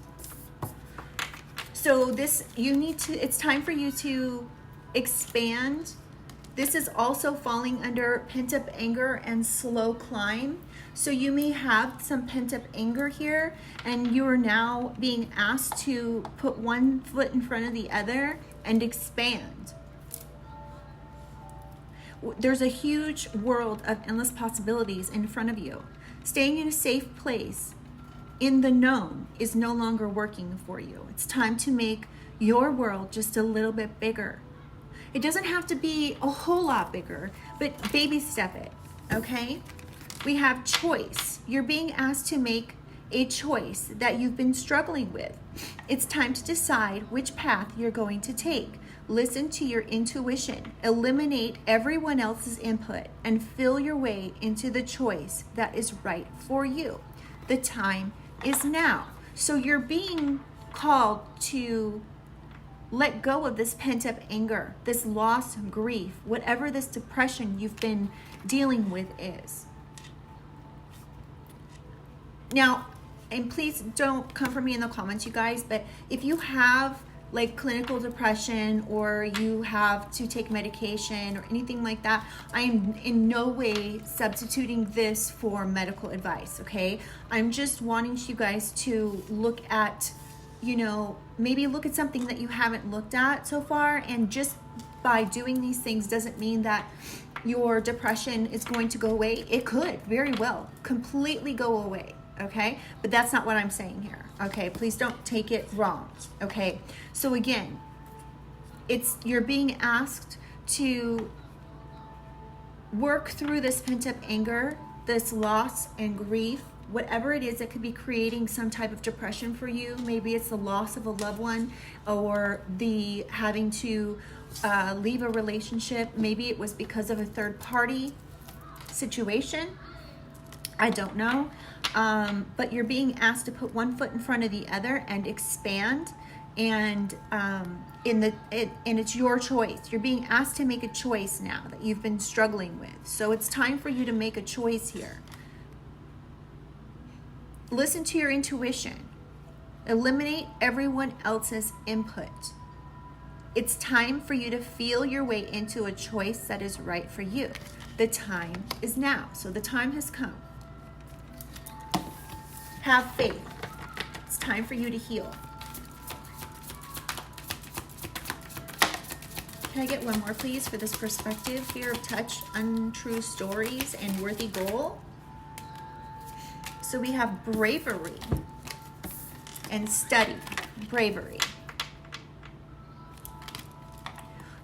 So it's time for you to expand. This is also falling under pent-up anger and slow climb. So you may have some pent-up anger here, and you are now being asked to put one foot in front of the other and expand. There's a huge world of endless possibilities in front of you. Staying in a safe place in the known is no longer working for you. It's time to make your world just a little bit bigger. It doesn't have to be a whole lot bigger, but baby step it, okay? We have choice. You're being asked to make a choice that you've been struggling with. It's time to decide which path you're going to take. Listen to your intuition. Eliminate everyone else's input and feel your way into the choice that is right for you. The time is now. So you're being called to let go of this pent-up anger, this loss, grief, whatever this depression you've been dealing with is. Now, and please don't come for me in the comments, you guys, but if you have like clinical depression or you have to take medication or anything like that, I am in no way substituting this for medical advice, okay? I'm just wanting you guys to look at, maybe look at something that you haven't looked at so far, and just by doing these things doesn't mean that your depression is going to go away. It could very well completely go away. Okay, but that's not what I'm saying here. Okay, please don't take it wrong. Okay, so again, you're being asked to work through this pent-up anger, this loss and grief, whatever it is that could be creating some type of depression for you. Maybe it's the loss of a loved one, or the having to leave a relationship. Maybe it was because of a third party situation. I don't know. But you're being asked to put one foot in front of the other and expand, and it's your choice. You're being asked to make a choice now that you've been struggling with. So it's time for you to make a choice here. Listen to your intuition. Eliminate everyone else's input. It's time for you to feel your way into a choice that is right for you. The time is now. So the time has come. Have faith. It's time for you to heal. Can I get one more, please, for this perspective? Fear of touch, untrue stories, and worthy goal. So we have bravery and study. Bravery.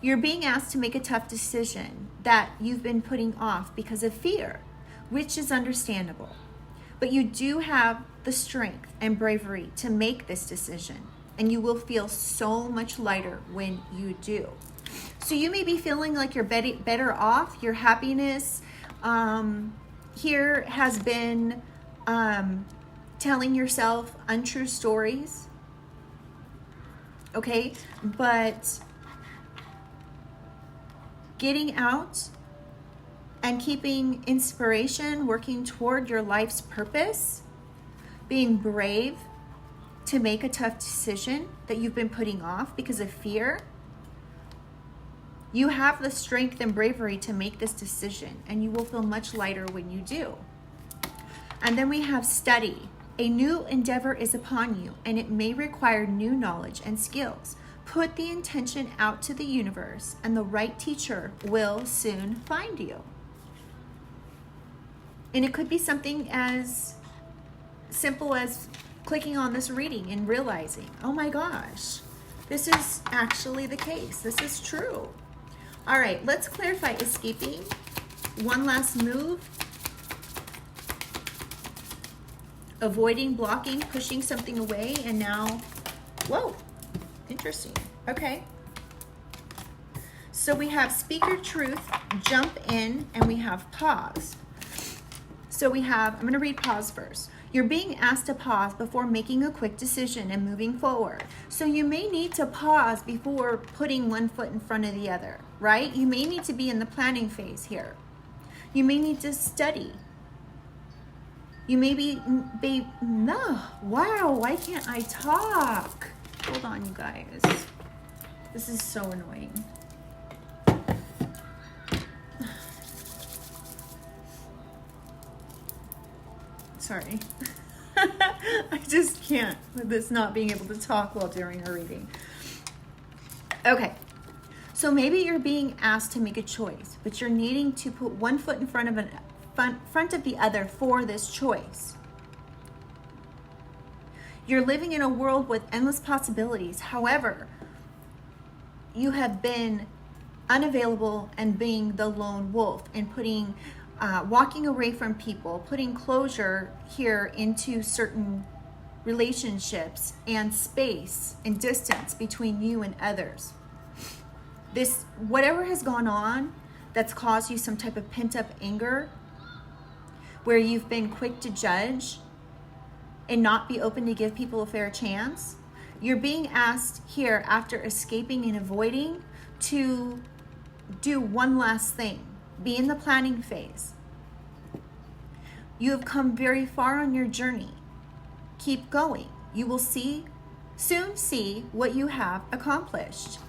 You're being asked to make a tough decision that you've been putting off because of fear, which is understandable. But you do have the strength and bravery to make this decision, and you will feel so much lighter when you do. So you may be feeling like you're better off. Your happiness here has been telling yourself untrue stories. Okay, but getting out and keeping inspiration, working toward your life's purpose, being brave to make a tough decision that you've been putting off because of fear. You have the strength and bravery to make this decision, and you will feel much lighter when you do. And then we have study. A new endeavor is upon you, and it may require new knowledge and skills. Put the intention out to the universe, and the right teacher will soon find you. And it could be something as simple as clicking on this reading and realizing, oh my gosh, this is actually the case. This is true. All right, let's clarify escaping. One last move. Avoiding, blocking, pushing something away, and now, whoa, interesting. Okay. So we have speak your truth, jump in, and we have pause. So we have, I'm going to read pause first. You're being asked to pause before making a quick decision and moving forward. So you may need to pause before putting one foot in front of the other, right? You may need to be in the planning phase here. You may need to study. You may be, no, wow, why can't I talk? Hold on, you guys. This is so annoying. Sorry. I just can't with this not being able to talk while during a reading. Okay. So maybe you're being asked to make a choice, but you're needing to put one foot in front of the other for this choice. You're living in a world with endless possibilities. However, you have been unavailable and being the lone wolf and putting walking away from people, putting closure here into certain relationships and space and distance between you and others. This, whatever has gone on that's caused you some type of pent-up anger, where you've been quick to judge and not be open to give people a fair chance, you're being asked here, after escaping and avoiding, to do one last thing. Be in the planning phase. You have come very far on your journey. Keep going. You will soon see what you have accomplished.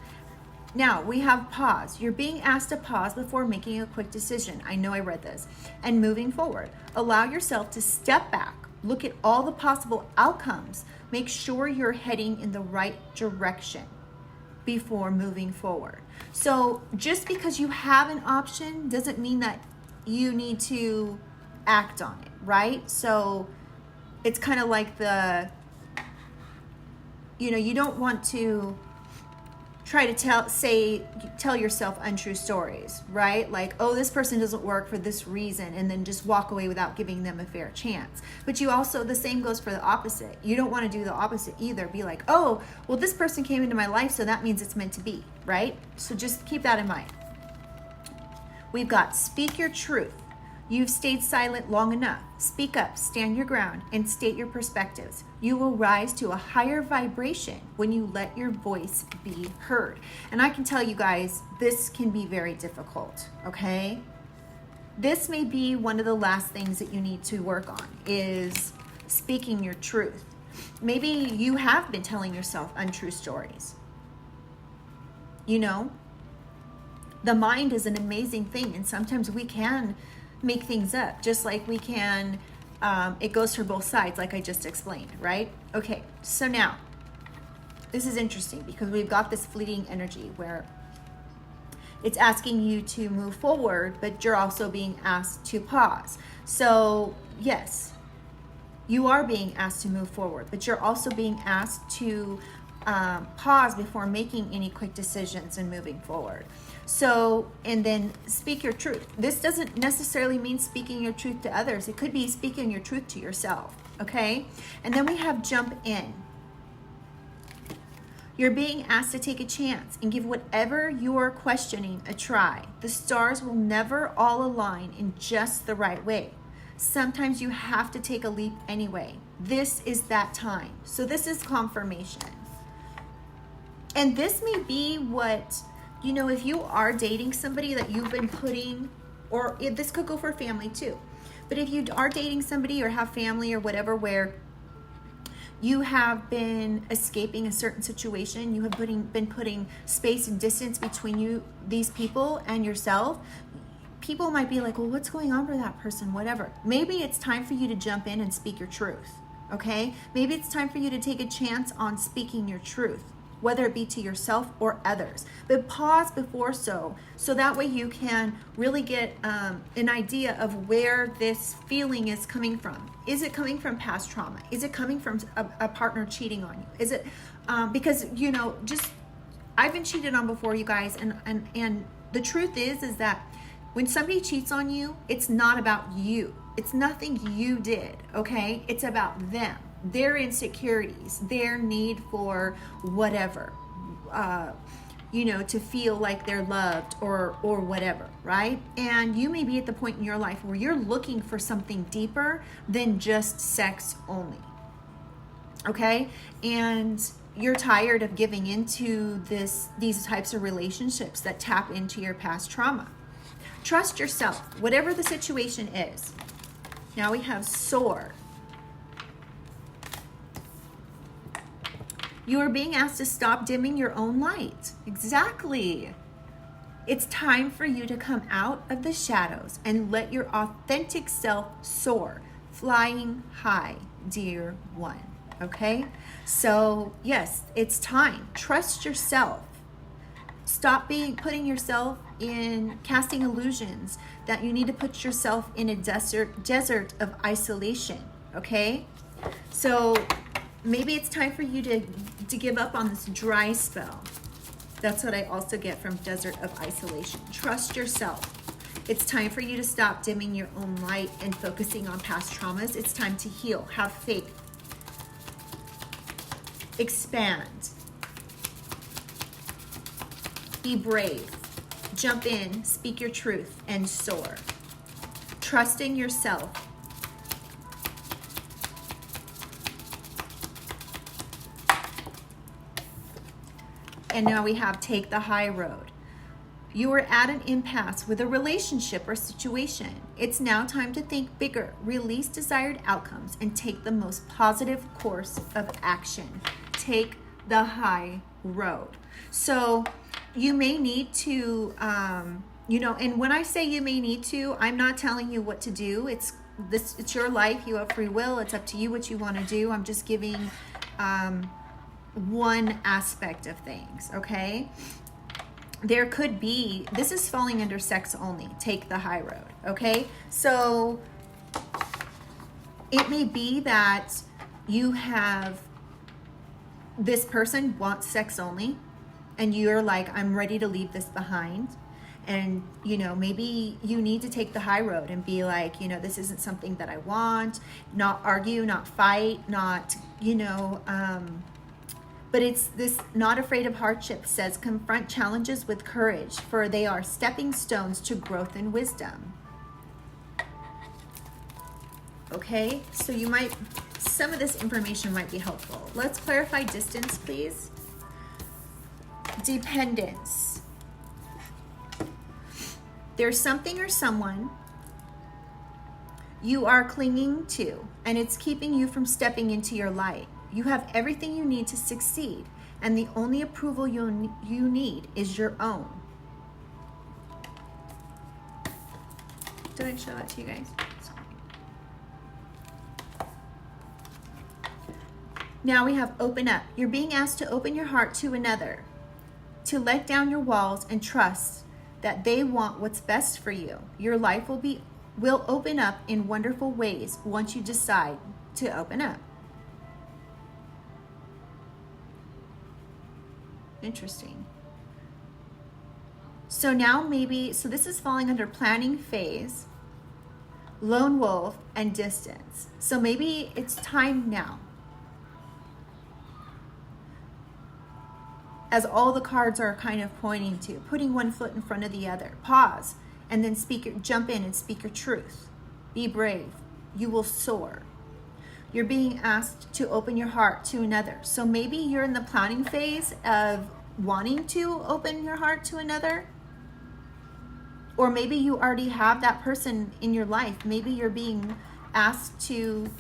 Now, we have pause. You're being asked to pause before making a quick decision. I know I read this. And moving forward. Allow yourself to step back. Look at all the possible outcomes. Make sure you're heading in the right direction before moving forward. So just because you have an option doesn't mean that you need to act on it, right? So it's kind of like you don't want to try to tell yourself untrue stories, right? Like, oh, this person doesn't work for this reason, and then just walk away without giving them a fair chance. But you also, the same goes for the opposite. You don't want to do the opposite either. Be like, oh, well, this person came into my life, so that means it's meant to be, right? So just keep that in mind. We've got speak your truth. You've stayed silent long enough. Speak up, stand your ground, and state your perspectives. You will rise to a higher vibration when you let your voice be heard. And I can tell you guys, this can be very difficult, okay? This may be one of the last things that you need to work on, is speaking your truth. Maybe you have been telling yourself untrue stories. You know, the mind is an amazing thing, and sometimes we can make things up, just like we can, it goes for both sides, like I just explained, right? Okay, so now, this is interesting because we've got this fleeting energy where it's asking you to move forward, but you're also being asked to pause. So yes, you are being asked to move forward, but you're also being asked to pause before making any quick decisions and moving forward. So, and then speak your truth. This doesn't necessarily mean speaking your truth to others. It could be speaking your truth to yourself, okay? And then we have jump in. You're being asked to take a chance and give whatever you're questioning a try. The stars will never all align in just the right way. Sometimes you have to take a leap anyway. This is that time. So this is confirmation. And this may be what, you know, if you are dating somebody that you've been putting, or this could go for family too, but if you are dating somebody or have family or whatever where you have been escaping a certain situation, you have been putting space and distance between these people and yourself, people might be like, well, what's going on for that person, whatever. Maybe it's time for you to jump in and speak your truth, okay? Maybe it's time for you to take a chance on speaking your truth, whether it be to yourself or others. But pause before so that way you can really get an idea of where this feeling is coming from. Is it coming from past trauma? Is it coming from a partner cheating on you? Is it because, you know, just I've been cheated on before, you guys, and the truth is that when somebody cheats on you, it's not about you. It's nothing you did, okay? It's about them, their insecurities, their need for whatever, you know, to feel like they're loved or whatever, right? And you may be at the point in your life where you're looking for something deeper than just sex only, okay? And you're tired of giving into these types of relationships that tap into your past trauma. Trust yourself, whatever the situation is. Now we have soar. You are being asked to stop dimming your own light. Exactly. It's time for you to come out of the shadows and let your authentic self soar, flying high, dear one. Okay? So, yes, it's time. Trust yourself. Stop putting yourself in casting illusions that you need to put yourself in a desert of isolation, okay? So maybe it's time for you to give up on this dry spell. That's what I also get from desert of isolation. Trust yourself. It's time for you to stop dimming your own light and focusing on past traumas. It's time to heal, have faith, expand. Be brave, jump in, speak your truth, and soar. Trusting yourself. And now we have take the high road. You are at an impasse with a relationship or situation. It's now time to think bigger, release desired outcomes, and take the most positive course of action. Take the high road. So you may need to, you know, and when I say you may need to, I'm not telling you what to do. It's your life. You have free will. It's up to you what you want to do. I'm just giving one aspect of things, okay? There could be, this is falling under sex only, take the high road, okay? So it may be that you have, this person wants sex only, and you're like, I'm ready to leave this behind. And, you know, maybe you need to take the high road and be like, you know, this isn't something that I want, not argue, not fight, not, you know, but it's this not afraid of hardship says, confront challenges with courage, for they are stepping stones to growth and wisdom. Okay, so you might, some of this information might be helpful. Let's clarify distance, please. Dependence. There's something or someone you are clinging to, and it's keeping you from stepping into your light. You have everything you need to succeed, and the only approval you need is your own. Did I show that to you guys? Sorry. Now we have open up. You're being asked to open your heart to another, to let down your walls and trust that they want what's best for you. Your life will open up in wonderful ways once you decide to open up. Interesting. So now so this is falling under planning phase, lone wolf, and distance. So maybe it's time now. As all the cards are kind of pointing to, putting one foot in front of the other. Pause, and then jump in and speak your truth. Be brave. You will soar. You're being asked to open your heart to another. So maybe you're in the planning phase of wanting to open your heart to another. Or maybe you already have that person in your life. Maybe you're being asked to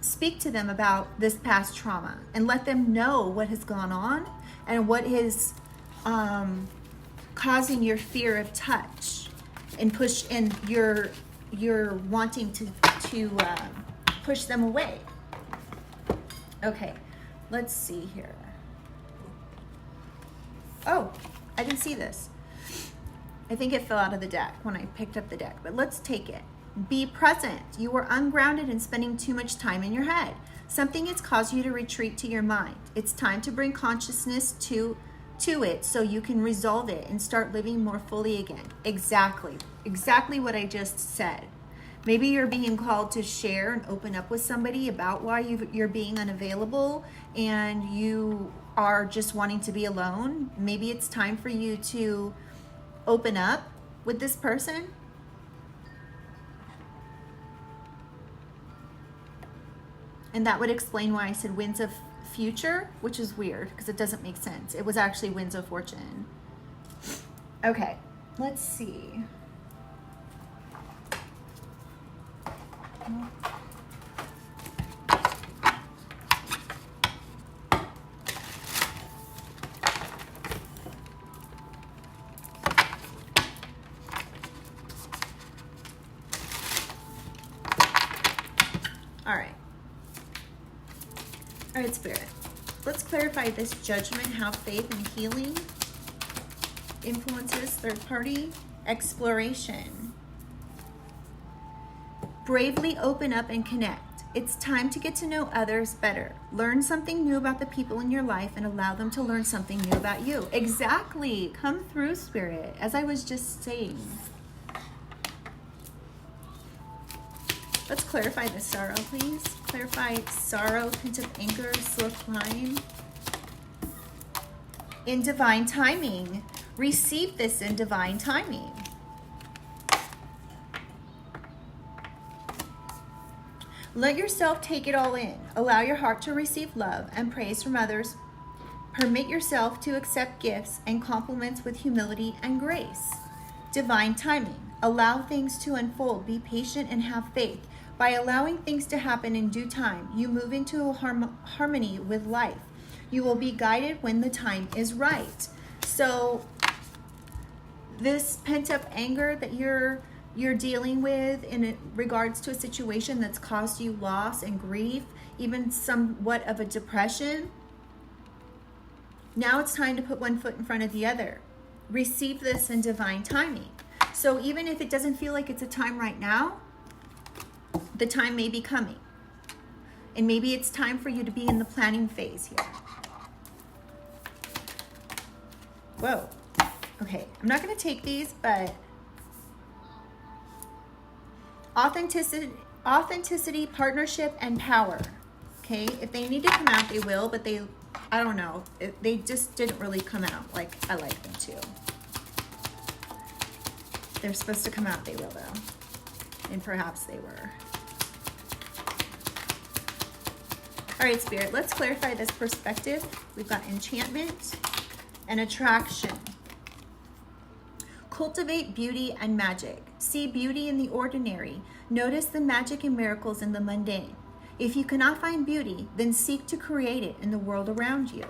speak to them about this past trauma and let them know what has gone on and what is causing your fear of touch and you're wanting to push them away. Okay, let's see here. Oh, I didn't see this. I think it fell out of the deck when I picked up the deck, but let's take it. Be present. You are ungrounded and spending too much time in your head. Something has caused you to retreat to your mind. It's time to bring consciousness to it so you can resolve it and start living more fully again. Exactly what I just said. Maybe you're being called to share and open up with somebody about why you're being unavailable and you are just wanting to be alone. Maybe it's time for you to open up with this person. And that would explain why I said winds of future, which is weird because it doesn't make sense. It was actually winds of fortune. Okay, let's see. All right, Spirit. Let's clarify this judgment, how faith and healing influences third party exploration. Bravely open up and connect. It's time to get to know others better. Learn something new about the people in your life and allow them to learn something new about you. Exactly. Come through, Spirit, as I was just saying. Let's clarify the sorrow, please. Clarify sorrow, pent-up anger, slow climb. In divine timing. Receive this in divine timing. Let yourself take it all in. Allow your heart to receive love and praise from others. Permit yourself to accept gifts and compliments with humility and grace. Divine timing. Allow things to unfold. Be patient and have faith. By allowing things to happen in due time, you move into a harmony with life. You will be guided when the time is right. So this pent-up anger that you're dealing with in regards to a situation that's caused you loss and grief, even somewhat of a depression, now it's time to put one foot in front of the other. Receive this in divine timing. So even if it doesn't feel like it's a time right now, the time may be coming. And maybe it's time for you to be in the planning phase here. Whoa. Okay, I'm not going to take these, but authenticity, partnership, and power. Okay, if they need to come out, they will, but I don't know. They just didn't really come out like I like them to. They're supposed to come out, they will though. And perhaps they were. All right, Spirit, let's clarify this perspective. We've got enchantment and attraction. Cultivate beauty and magic. See beauty in the ordinary. Notice the magic and miracles in the mundane. If you cannot find beauty, then seek to create it in the world around you.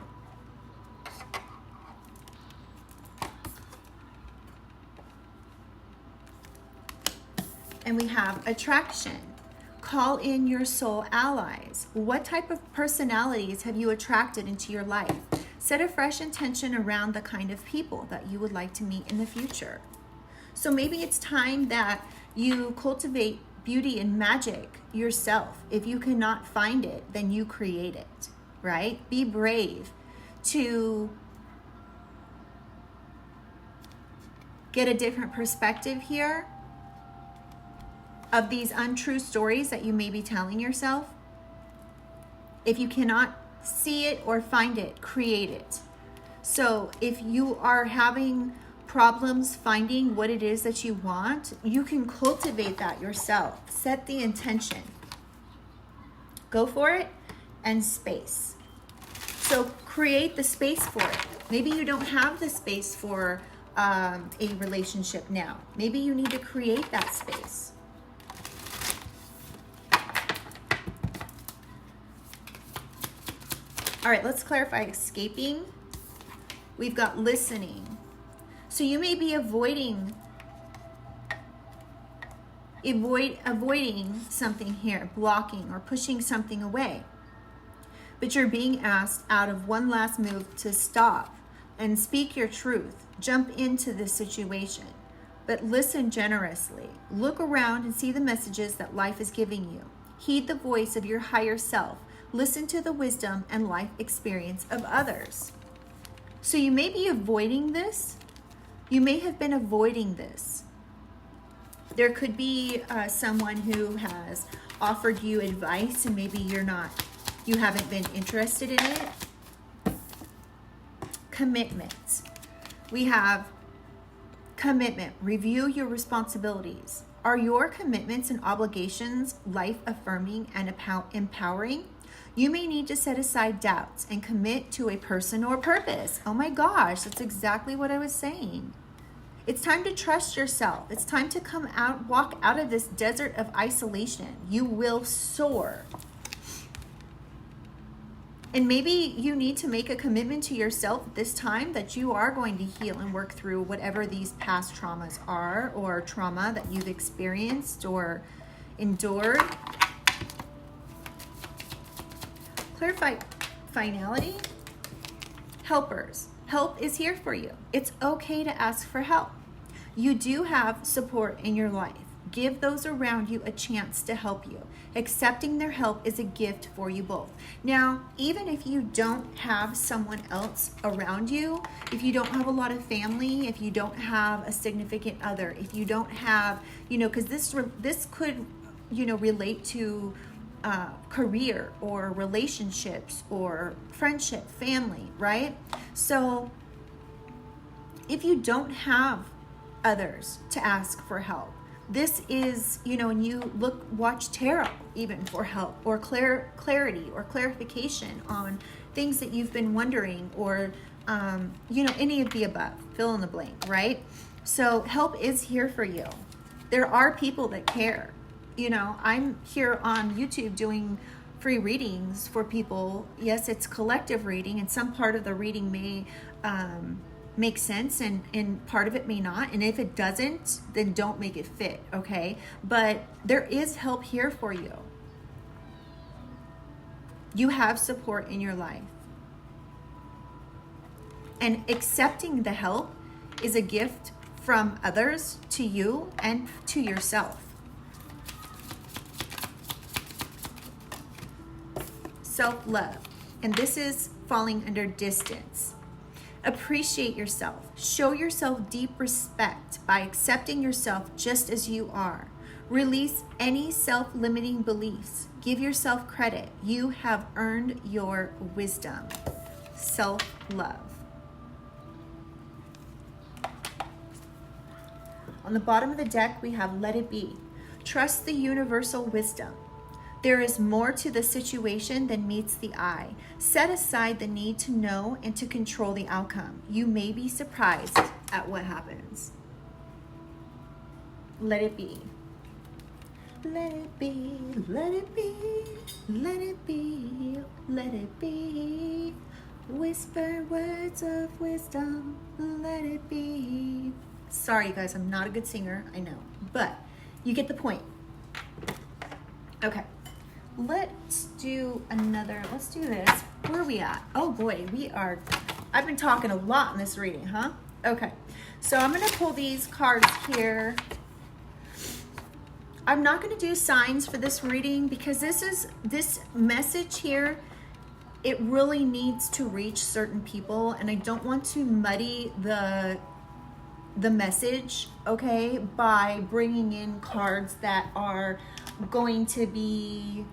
And we have attraction. Call in your soul allies. What type of personalities have you attracted into your life? Set a fresh intention around the kind of people that you would like to meet in the future. So maybe it's time that you cultivate beauty and magic yourself. If you cannot find it, then you create it, right? Be brave to get a different perspective here of these untrue stories that you may be telling yourself. If you cannot see it or find it, create it. So if you are having problems finding what it is that you want, you can cultivate that yourself. Set the intention. Go for it, and space. So create the space for it. Maybe you don't have the space for a relationship now. Maybe you need to create that space. All right, let's clarify escaping. We've got listening. So you may be avoiding something here, blocking or pushing something away. But you're being asked out of one last move to stop and speak your truth. Jump into this situation, but listen generously. Look around and see the messages that life is giving you. Heed the voice of your higher self. Listen to the wisdom and life experience of others. So you may be avoiding this. You may have been avoiding this. There could be someone who has offered you advice and maybe you haven't been interested in it. Commitment. We have commitment. Review your responsibilities. Are your commitments and obligations life affirming and empowering? You may need to set aside doubts and commit to a person or purpose. Oh my gosh, that's exactly what I was saying. It's time to trust yourself. It's time to walk out of this desert of isolation. You will soar. And maybe you need to make a commitment to yourself at this time that you are going to heal and work through whatever these past traumas are, or trauma that you've experienced or endured. Clarify finality. Helpers. Help is here for you. It's okay to ask for help. You do have support in your life. Give those around you a chance to help you. Accepting their help is a gift for you both. Now, even if you don't have someone else around you, if you don't have a lot of family, if you don't have a significant other, if you don't have, because this could, relate to career or relationships or friendship, family, right? So if you don't have others to ask for help, this is, when you watch tarot even for help or clarity or clarification on things that you've been wondering, or, any of the above, fill in the blank, right? So help is here for you. There are people that care. I'm here on YouTube doing free readings for people. Yes, it's collective reading, and some part of the reading may make sense and part of it may not. And if it doesn't, then don't make it fit, okay? But there is help here for you. You have support in your life. And accepting the help is a gift from others to you and to yourself. Self-love, and this is falling under distance. Appreciate yourself. Show yourself deep respect by accepting yourself just as you are. Release any self-limiting beliefs. Give yourself credit. You have earned your wisdom. Self-love. On the bottom of the deck, we have let it be. Trust the universal wisdom. There is more to the situation than meets the eye. Set aside the need to know and to control the outcome. You may be surprised at what happens. Let it be. Let it be, let it be, let it be, let it be. Whisper words of wisdom, let it be. Sorry, you guys, I'm not a good singer, I know. But You get the point. Okay. Let's do this. Where are we at? Oh boy, I've been talking a lot in this reading, huh? Okay. So I'm going to pull these cards here. I'm not going to do signs for this reading because this message here, it really needs to reach certain people, and I don't want to muddy the message, okay, by bringing in cards that are going to be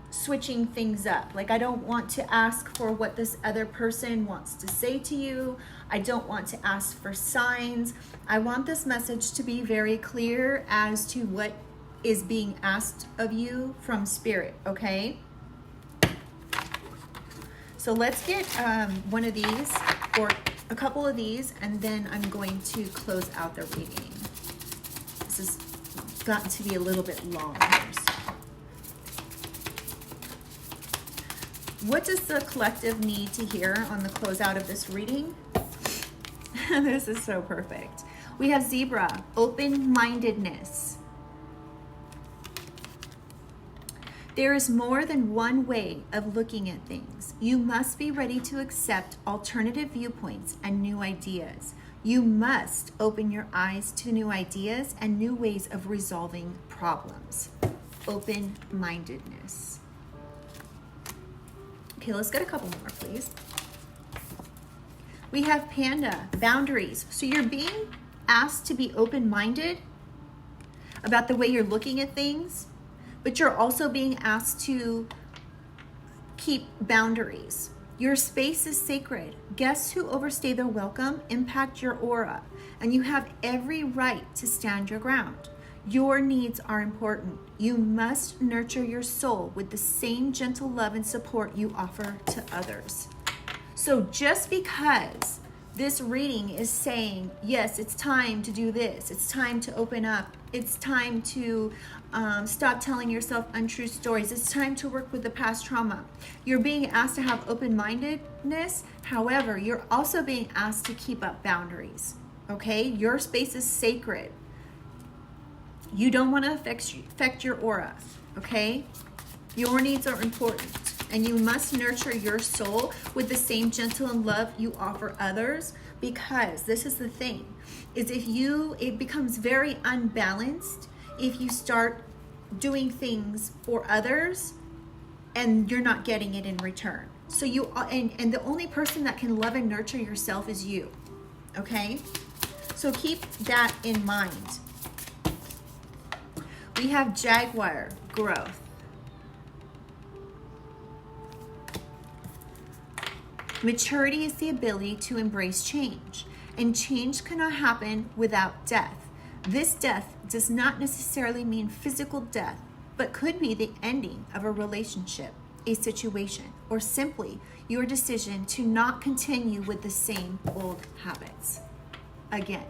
switching things up. Like, I don't want to ask for what this other person wants to say to you. I don't want to ask for signs. I want this message to be very clear as to what is being asked of you from Spirit, okay? So let's get one of these or a couple of these, and then I'm going to close out the reading. This has gotten to be a little bit long here. What does the collective need to hear on the closeout of this reading? This is so perfect. We have Zebra, open-mindedness. There is more than one way of looking at things. You must be ready to accept alternative viewpoints and new ideas. You must open your eyes to new ideas and new ways of resolving problems. Open-mindedness. Okay, let's get a couple more, please. We have Panda, boundaries. So you're being asked to be open-minded about the way you're looking at things, but you're also being asked to keep boundaries. Your space is sacred. Guests who overstay their welcome impact your aura, and you have every right to stand your ground. Your needs are important. You must nurture your soul with the same gentle love and support you offer to others. So just because this reading is saying, yes, it's time to do this, it's time to open up, it's time to stop telling yourself untrue stories, it's time to work with the past trauma. You're being asked to have open-mindedness. However, you're also being asked to keep up boundaries, okay? Your space is sacred. You don't want to affect your aura, okay? Your needs are important, and you must nurture your soul with the same gentle and love you offer others, because this is the thing, is it becomes very unbalanced if you start doing things for others and you're not getting it in return. So and the only person that can love and nurture yourself is you, okay? So keep that in mind. We have Jaguar, growth. Maturity is the ability to embrace change, and change cannot happen without death. This death does not necessarily mean physical death, but could be the ending of a relationship, a situation, or simply your decision to not continue with the same old habits. Again,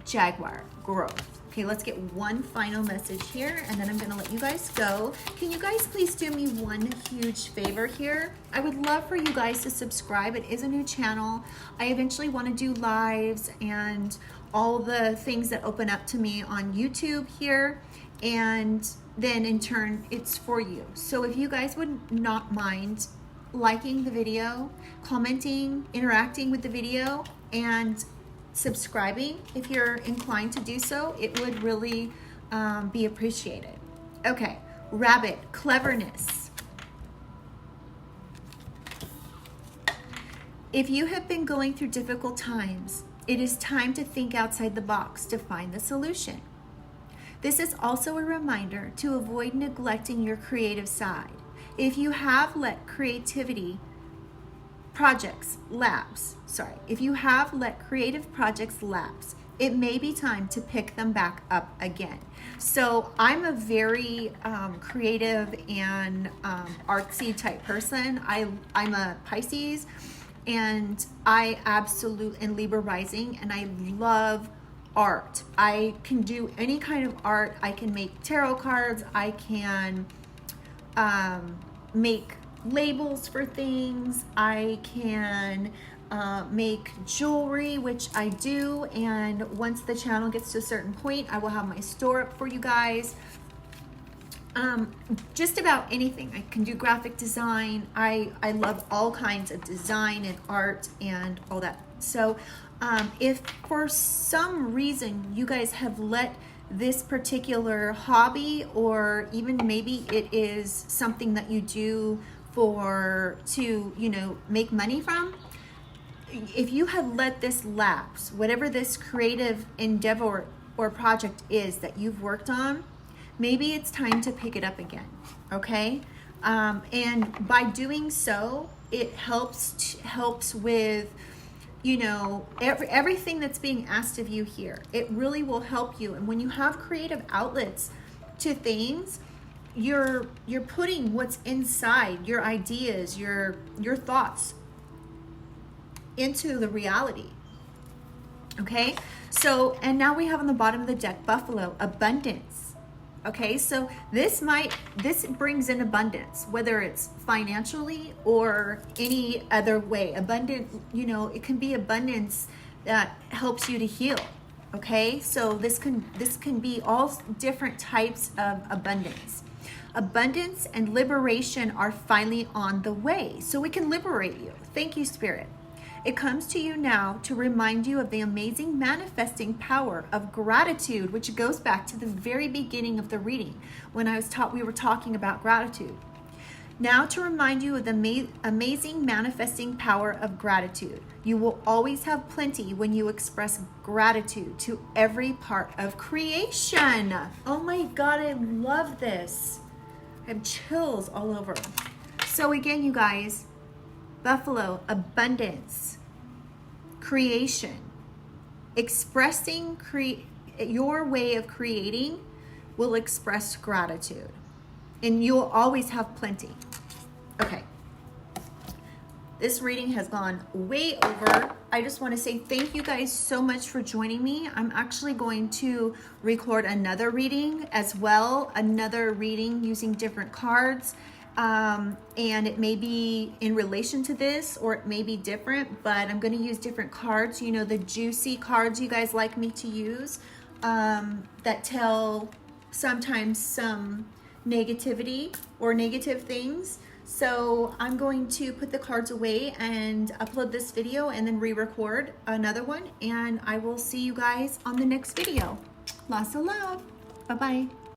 Jaguar, growth. Okay, let's get one final message here, and then I'm gonna let you guys go. Can you guys please do me one huge favor here? I would love for you guys to subscribe. It is a new channel. I eventually wanna do lives and all the things that open up to me on YouTube here, and then in turn, it's for you. So if you guys would not mind liking the video, commenting, interacting with the video, and subscribing if you're inclined to do so, it would really be appreciated. Okay, Rabbit, cleverness. If you have been going through difficult times, it is time to think outside the box to find the solution. This is also a reminder to avoid neglecting your creative side. If you have let creative projects lapse, it may be time to pick them back up again. So I'm a very creative and artsy type person. I'm a Pisces, and and Libra rising, and I love art. I can do any kind of art. I can make tarot cards. I can make labels for things. I can make jewelry, which I do, and once the channel gets to a certain point, I will have my store up for you guys. Just about anything. I can do graphic design. I love all kinds of design and art and all that. So if for some reason you guys have let this particular hobby, or even maybe it is something that you do to, you know, make money from, if you have let this lapse, whatever this creative endeavor or project is that you've worked on, maybe it's time to pick it up again, okay? And by doing so, it helps with, you know, everything that's being asked of you here. It really will help you. And when you have creative outlets to things, you're putting what's inside, your ideas, your thoughts into the reality. Okay? So, and now we have on the bottom of the deck, Buffalo, abundance. Okay, so this brings in abundance, whether it's financially or any other way. Abundant, you know, it can be abundance that helps you to heal. Okay, so this can be all different types of abundance. Abundance and liberation are finally on the way, so we can liberate you. Thank you, Spirit. It comes to you now to remind you of the amazing manifesting power of gratitude, which goes back to the very beginning of the reading when we were talking about gratitude. Now to remind you of the amazing manifesting power of gratitude. You will always have plenty when you express gratitude to every part of creation. Oh my God, I love this. I have chills all over. So again, you guys, Buffalo, abundance, creation, expressing your way of creating will express gratitude, and you'll always have plenty. Okay, this reading has gone way over. I just want to say thank you guys so much for joining me. I'm actually going to record another reading as well, another reading using different cards. And it may be in relation to this, or it may be different, but I'm going to use different cards, you know, the juicy cards you guys like me to use, that tell sometimes some negativity or negative things. So I'm going to put the cards away and upload this video and then re-record another one, and I will see you guys on the next video. Lots of love. Bye-bye.